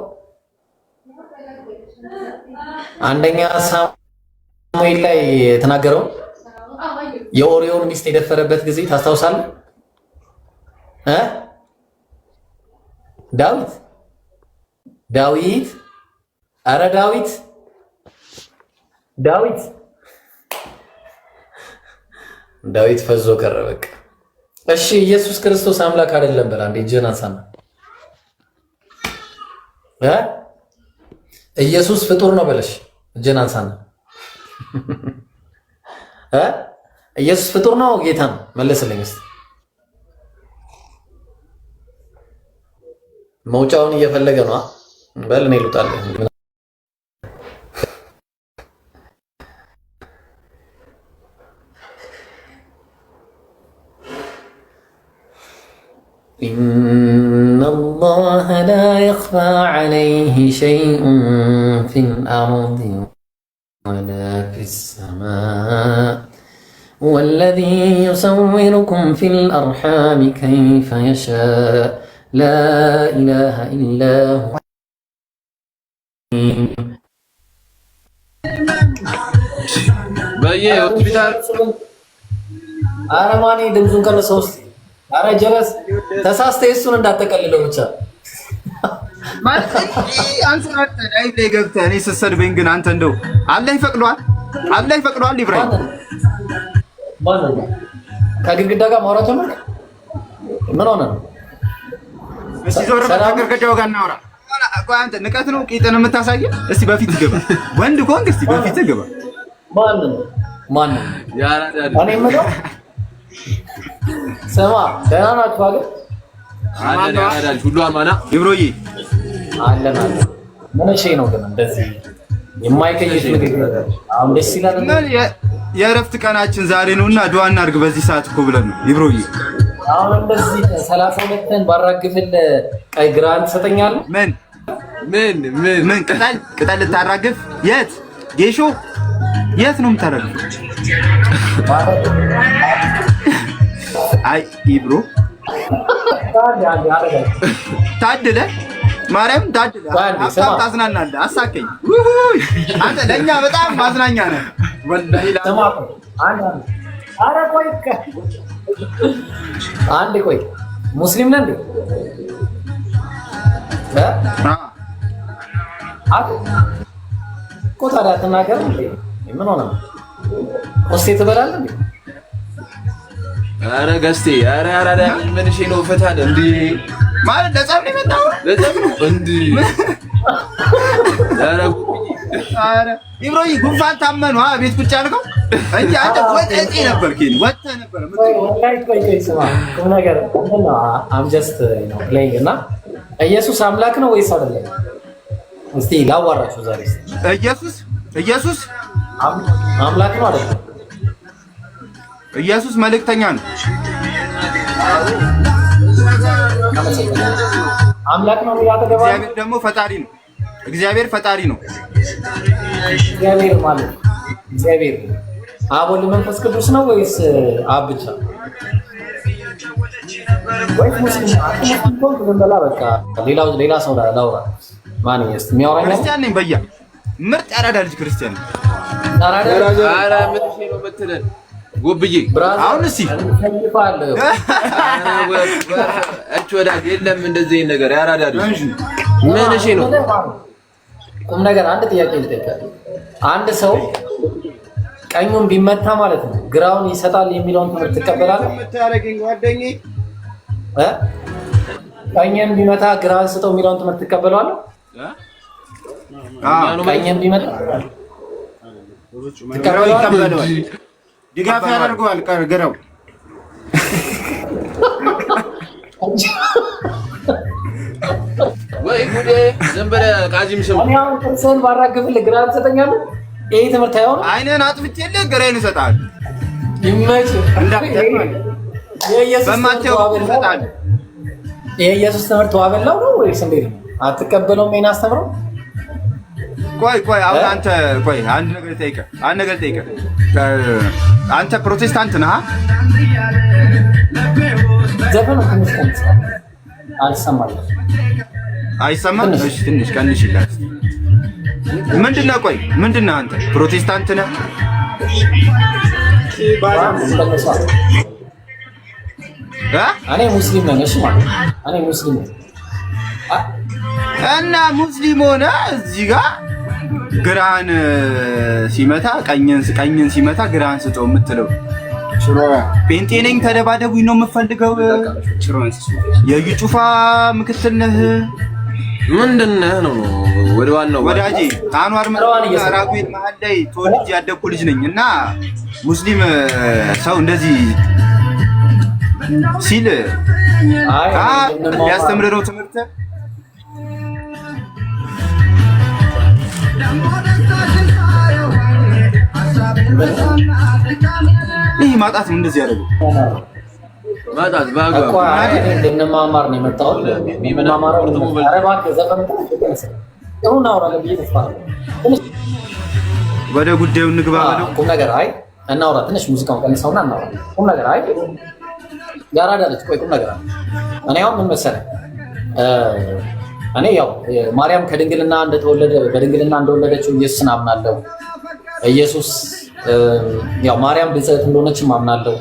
አንደኛ ሳሙኤል ላይ የተናገረው የኦሪዮን ሚስት የደፈረበት ጊዜ ታስታውሳለህ? ዳዊት አረ ዳዊት ፈዞ ቀረ በቃ። እሺ ኢየሱስ ክርስቶስ አምላክ አይደለም በላ እንዴ እጅህን አንሳና። ኢየሱስ ፍጡር ነው በለሽ እጅህን አንሳና። ኢየሱስ ፍጡር ነው ጌታ ነው መለስልኝ እስቲ። መውጫውን እየፈለገ ነው በል እኔ ልውጣለሁ። إن الله لا يخفى عليه شيء في الأرض ولا في السماء والذي يصوركم في الأرحام كيف يشاء لا إله إلا هو በየ ሆስፒታል አረማኒ ድምፁን ቀንሰው እስቲ። አረ ጀለስ ተሳስተህ እሱን እንዳትጠቀልለው ብቻ ማለት አንተ ላይ ገብተህ እኔ ስትሰድበኝ ግን አንተ እንደው አላህ ይፈቅደዋል ኢብራሂም ማን ነው ከግድግዳ ጋር ማውራት ጀመርክ? ምን ሆነ ነው? እስቲ ዞር ከግድግዳው ጋር እናውራ። አንተ ንቀት ነው ቂጥን የምታሳየው? እስቲ በፊት ግባ። ወንድ ኮንክ እስቲ በፊት ግባ። ማን ነው ማን ነው? እኔ የምለው ስማ፣ ደህና ናችሁ አይደል? አለን ያዳል ሁሉ አማና ይብሮዬ አለን። ምን እሺ ነው ግን እንደዚህ የማይከይሽ ምግብ አሁን ደስ ይላል። የእረፍት ቀናችን ዛሬ ነውና ዱዓ እናድርግ በዚህ ሰዓት እኮ ብለን ነው ይብሮዬ። አሁን እንደዚህ 32ን ባራግፍል ቀይ ግራንድ ትሰጠኛለህ? ምን ቅጠል ልታራግፍ? የት ጌሾ የት ነው የምታራግፍ? አይ ይብሮ ታድለ ማርያም ታድለ ሀሳብ ታዝናናለህ። አሳከኝ አንተ ለእኛ በጣም ማዝናኛ ነህ ወላሂ። ኧረ ቆይ አንዴ ቆይ ሙስሊም ነህ እንዴ? እኮ ታዲያ አትናገርም እንዴ? ምን ሆነህ ነው? ቆስጤ ትበላለህ እንዴ? ኧረ ገስቴ ኧረ አራዳ ምን እሺ ነው ፈታለ እንዴ ማለት ለጸብ ነው የመጣው? ለጸብ ነው እንዴ? ኧረ ይብሮዬ ጉንፋን ታመኑ ቤት ቁጭ አልከው እንጂ አንተ ወጥጤ ነበርክ ወጥተህ ነበር። ቆይ ስማ ቁም ነገር አም ጀስት ነው ፕሌይንግ እና ኢየሱስ አምላክ ነው ወይስ አይደለም? እስቲ ላዋራችሁ ዛሬ። ኢየሱስ አምላክ ነው አይደለም? ኢየሱስ መልእክተኛ ነው። አምላክ ነው ያተገባ። እግዚአብሔር ደግሞ ፈጣሪ ነው። እግዚአብሔር ፈጣሪ ነው። እግዚአብሔር ማለት እግዚአብሔር አብ ወልድ መንፈስ ቅዱስ ነው ወይስ አብ ብቻ? ወይ ሙስሊም በቃ ሌላ ሰው ላውራ። ማን ነው የሚያወራኝ? ክርስቲያን ነኝ በያ ምርጥ ያራዳ ልጅ ክርስቲያን ነኝ። ኧረ ምን እሺ ነው የምትለን ጎብዬ? አሁን እስኪ እች ወዳጅ የለም እንደዚህ ነገር ያራዳ ልጅ ምን እሺ ነው? ቁም ነገር አንድ ጥያቄ ልጠይቅህ። አንድ ሰው ቀኙን ቢመታ ማለት ነው ግራውን ይሰጣል የሚለውን ትምህርት ትቀበላለህ? ቀኝን ቢመታ ግራውን ስጠው የሚለውን ትምህርት ትቀበላለህ? ቀኝን ቢመታ ትቀበላለህ? ድጋፍ ያደርገዋል ግራው። ወይ ጉዴ ዝም ብለህ ቃጂም ስም እኔ አሁን ጥርስህን ባራግፍልህ ግራውን ትሰጠኛለህ? ይሄ ትምህርት አይሆንም። አይነን አጥፍቼልህ ግራዬን እሰጥሃለሁ። ይመችህ። የኢየሱስ ትምህርት ዋበላው ነው ወይስ እንዴት ነው? አትቀበለውም? ይሄን አስተምረው። ቆይ አሁን አንተ አንድ ነገር ልጠይቅህ። አንተ ፕሮቴስታንት ነህ? ዘፈኑ ትንሽ ቀንስ። አልሰማኝም። አይሰማም? እሺ ትንሽ ቀንሽላት። ምንድነው አንተ ፕሮቴስታንት ነህ? እኔ ሙስሊም ነኝ። እሺ ማለት እኔ ሙስሊም ነኝ እና ሙስሊም ሆነ እዚህ ጋር ግራን ሲመታ ቀኝን ሲመታ ግራን ስጠው የምትለው ጴንጤ ነኝ ተደባደቡኝ ነው የምፈልገው? የዩ ጩፋ ምክትል ነህ? ምንድነህ ነው? ወደ ዋናው ወዳጄ አንዋር ራጉኤል መሀል ላይ ተወልጄ ያደግኩ ልጅ ነኝ እና ሙስሊም ሰው እንደዚህ ሲል ሊያስተምር ነው ትምህርት። ይህ ማጣት ነው እንደዚህ ያደረገው። ማጣት ባጋው እንደነማማር ነው የመጣው። ማማራው አረባክ ዘፈን ወደ ጉዳዩ እንግባ። ቁም ነገር አይ እናውራ። ትንሽ ሙዚቃውን ቀንሰውና እናውራ። ቁም ነገር አይ ያራዳለች። ቆይ ቁም ነገር እኔ አሁን ምን መሰለህ፣ እኔ ያው ማርያም ከድንግልና እንደተወለደ በድንግልና እንደወለደችው ኢየሱስን አምናለሁ። ኢየሱስ ያው ማርያም ብጽዕት እንደሆነችም አምናለሁ።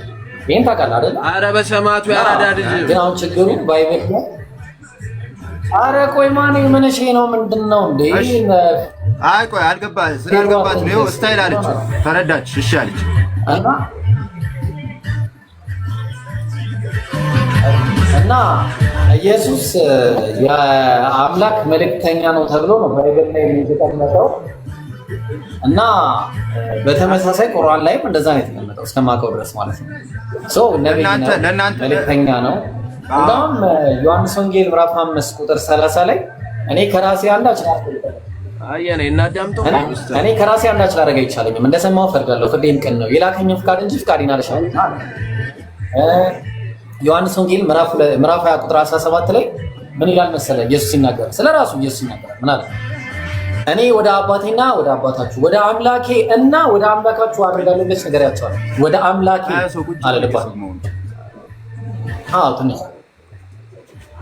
ይሄን ታውቃለህ አይደል? ኧረ በሰማቱ ያራዳ ልጅ ግን አሁን ችግሩ ባይብል ነው። ኧረ ቆይ ማን ምን እሺ ነው ምንድነው እንዴ? አይ ቆይ ስላልገባት ነው ስታይል አለች። ተረዳች። እሺ አለች እና ኢየሱስ የአምላክ መልእክተኛ ነው ተብሎ ነው ባይብል ላይ የተቀመጠው። እና በተመሳሳይ ቁርአን ላይም እንደዛ ነው የተቀመጠው እስከማውቀው ድረስ ማለት ነው። ሶ ነብይ ነው፣ መልእክተኛ ነው። እንደውም ዮሐንስ ወንጌል ምዕራፍ 5 ቁጥር 30 ላይ እኔ ከራሴ አንዳች ላደርግ አይቻለኝም፣ እንደሰማሁ ፈርዳለሁ፣ ፍርዴም ቅን ነው፣ የላከኝን ፍቃድ እንጂ ፍቃዴን አልሻም። ዮሐንስ ወንጌል ምዕራፍ 20 ቁጥር 17 ላይ ምን ይላል መሰለ? ኢየሱስ ሲናገር ስለራሱ ኢየሱስ ሲናገር ምን አለ? እኔ ወደ አባቴና ወደ አባታችሁ ወደ አምላኬ እና ወደ አምላካችሁ አደርጋለሁ ብለሽ ንገሪያቸዋል። ወደ አምላኬ አለልባት። ትንሽ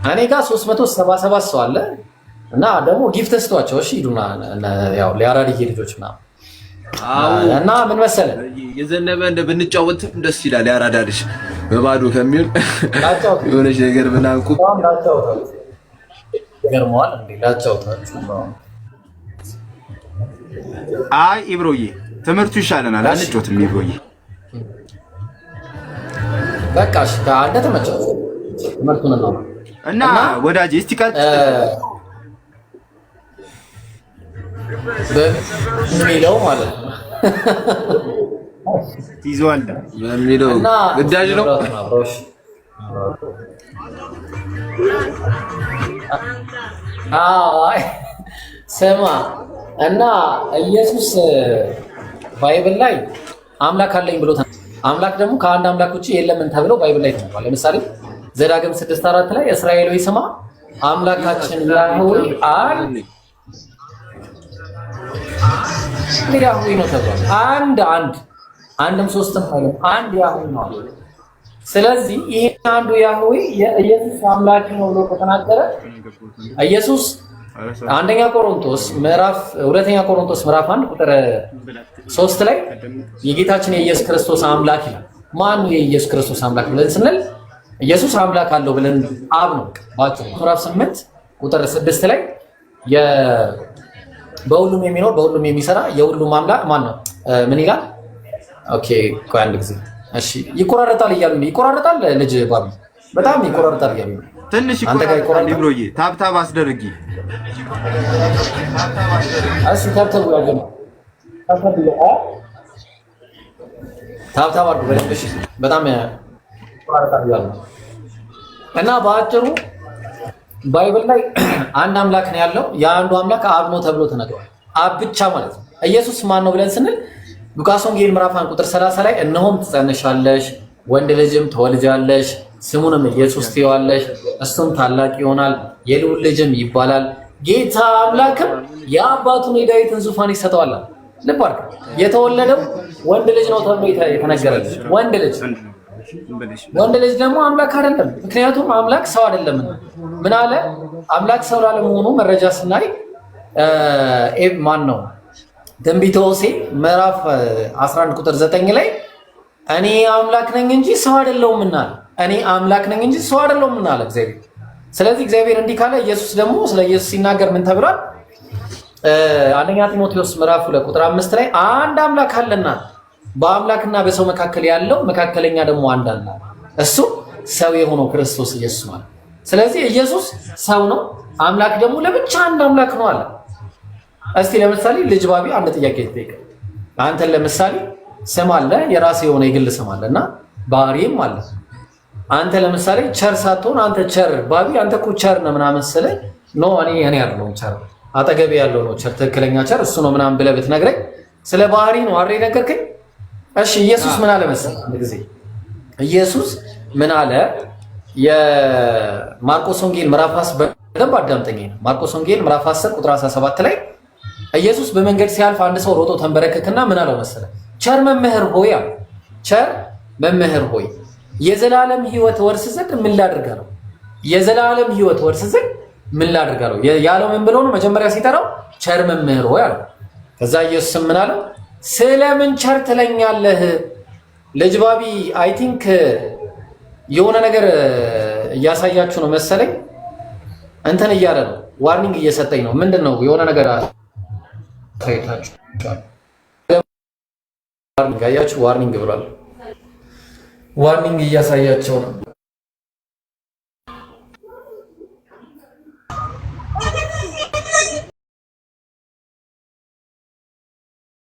እኔ ጋር 377 ሰው አለ እና ደግሞ ጊፍት ስጧቸው። እሺ ሂዱና ያው ሊያራድዬ ልጆች ምናምን እና ምን መሰለ የዘነበ እንደ ብንጫወትም ደስ ይላል። ያራዳልሽ በባዶ ከሚል የሆነች ነገር ምናምን ቁጣም ላጫውታችሁ ገርመዋል እንዴ ላጫውታችሁ። አይ ኢብሮዬ ትምህርቱ ይሻለናል፣ አንጮትም ኢብሮዬ። በቃ እሺ አንተ ተመቸህ ትምህርቱን ነው እና ወዳጄ እስቲ ቀጥ በሚለው ማለት ነው ይዟል በሚለው ግዳጅ ነው። አይ ስማ እና ኢየሱስ ባይብል ላይ አምላክ አለኝ ብሎ አምላክ ደግሞ ከአንድ አምላክ ውጪ የለምን ተብለው ባይብል ላይ ተነግሯል። ለምሳሌ ዘዳግም 6:4 ላይ እስራኤል ሆይ ስማ አምላካችን ያህዌ ያህዌ ነው ተብሏል። አንድም ሶስትም አይደለም፣ አንድ ያህዌ ነው። ስለዚህ ይሄ አንዱ ያህዌ የኢየሱስ አምላክ ነው ብሎ ከተናገረ ኢየሱስ ሁለተኛ ቆሮንቶስ ምዕራፍ 1 ቁጥር 3 ላይ የጌታችን የኢየሱስ ክርስቶስ አምላክ ይላል። ማን ነው የኢየሱስ ክርስቶስ አምላክ ብለን ስንል ኢየሱስ አምላክ አለው ብለን አብ ነው ባጭሩ። ምዕራፍ 8 ቁጥር 6 ላይ በሁሉም የሚኖር በሁሉም የሚሰራ የሁሉም አምላክ ማን ነው? ምን ይላል? ኦኬ ቆይ አንድ ጊዜ እሺ። ይቆራረጣል እያሉ ይቆራረጣል። ልጅ ባቢ በጣም ይቆራረጣል እያሉ ትንሽ ይቆራረጣል። ብሎዬ ታብታብ አስደርጊ። እሺ ታብታብ ያገኘ ታብታብ አድርጉ በደንብ እሺ። በጣም ይቆራረጣል እያሉ እና በአጭሩ ባይብል ላይ አንድ አምላክ ነው ያለው። የአንዱ አምላክ አብ ነው ተብሎ ተነግሯል። አብ ብቻ ማለት ነው። ኢየሱስ ማን ነው ብለን ስንል ሉቃስ ወንጌል ምዕራፍ 1 ቁጥር 30 ላይ እነሆም ትጸንሻለሽ፣ ወንድ ልጅም ትወልጃለሽ፣ ስሙንም ኢየሱስ ትይዋለሽ፣ እሱም ታላቅ ይሆናል፣ የልዑል ልጅም ይባላል፣ ጌታ አምላክም የአባቱን የዳዊትን ዙፋን ይሰጠዋል። ልብ አድርግ። የተወለደው ወንድ ልጅ ነው ተብሎ የተነገረለት ወንድ ልጅ ደግሞ አምላክ አይደለም። ምክንያቱም አምላክ ሰው አይደለም። ምን አለ? አምላክ ሰው ላለመሆኑ መረጃ ስናይ ማን ነው? ትንቢተ ሆሴዕ ምዕራፍ 11 ቁጥር 9 ላይ እኔ አምላክ ነኝ እንጂ ሰው አይደለሁም አለ። እኔ አምላክ ነኝ እንጂ ሰው አይደለሁም አለ እግዚአብሔር። ስለዚህ እግዚአብሔር እንዲህ ካለ ኢየሱስ ደግሞ ስለ ኢየሱስ ሲናገር ምን ተብሏል? አንደኛ ጢሞቴዎስ ምዕራፍ 2 ቁጥር 5 ላይ አንድ አምላክ አለና በአምላክና በሰው መካከል ያለው መካከለኛ ደግሞ አንድ አለ፣ እሱ ሰው የሆነው ክርስቶስ ኢየሱስ ማለት። ስለዚህ ኢየሱስ ሰው ነው፣ አምላክ ደግሞ ለብቻ አንድ አምላክ ነው አለ። እስቲ ለምሳሌ ልጅ ባቢ አንድ ጥያቄ ትጠይቅ። አንተን ለምሳሌ ስም አለ፣ የራስ የሆነ የግል ስም አለና ባህሪም አለ። አንተ ለምሳሌ ቸር ሳትሆን አንተ ቸር ባቢ አንተ እኮ ቸር ነው ምናምን ስለ ኖ እኔ አይደለሁም ቸር አጠገቤ ያለው ነው ቸር ትክክለኛ ቸር እሱ ነው ምናምን ብለህ ብትነግረኝ ስለ ባህሪ ነው አይደል ነገርከኝ? እሺ ኢየሱስ ምን አለ መሰለህ? አንድ ጊዜ ኢየሱስ ምን አለ? የማርቆስ ወንጌል ምዕራፍ 10 በደንብ አዳምጠኝ ነው። ማርቆስ ወንጌል ምዕራፍ 10 ቁጥር 17 ላይ ኢየሱስ በመንገድ ሲያልፍ አንድ ሰው ሮጦ ተንበረከከና ምን አለው መሰለህ? ቸር መምህር ሆይ አለ። ቸር መምህር ሆይ የዘላለም ሕይወት ወርስ ዘንድ ምን ላድርግ ነው? የዘላለም ሕይወት ወርስ ዘንድ ምን ላድርግ ነው ያለው? ምን ብሎ ነው መጀመሪያ ሲጠራው? ቸር መምህር ሆይ አለ። ከዛ ኢየሱስ ምን አለው? ስለምን ቸር ትለኛለህ? ልጅ ባቢ አይ ቲንክ የሆነ ነገር እያሳያችሁ ነው መሰለኝ። እንትን እያለ ነው፣ ዋርኒንግ እየሰጠኝ ነው። ምንድን ነው? የሆነ ነገር አሳይታችሁ ዋርኒንግ አያችሁ፣ ዋርኒንግ ብሏል። ዋርኒንግ እያሳያቸው ነው።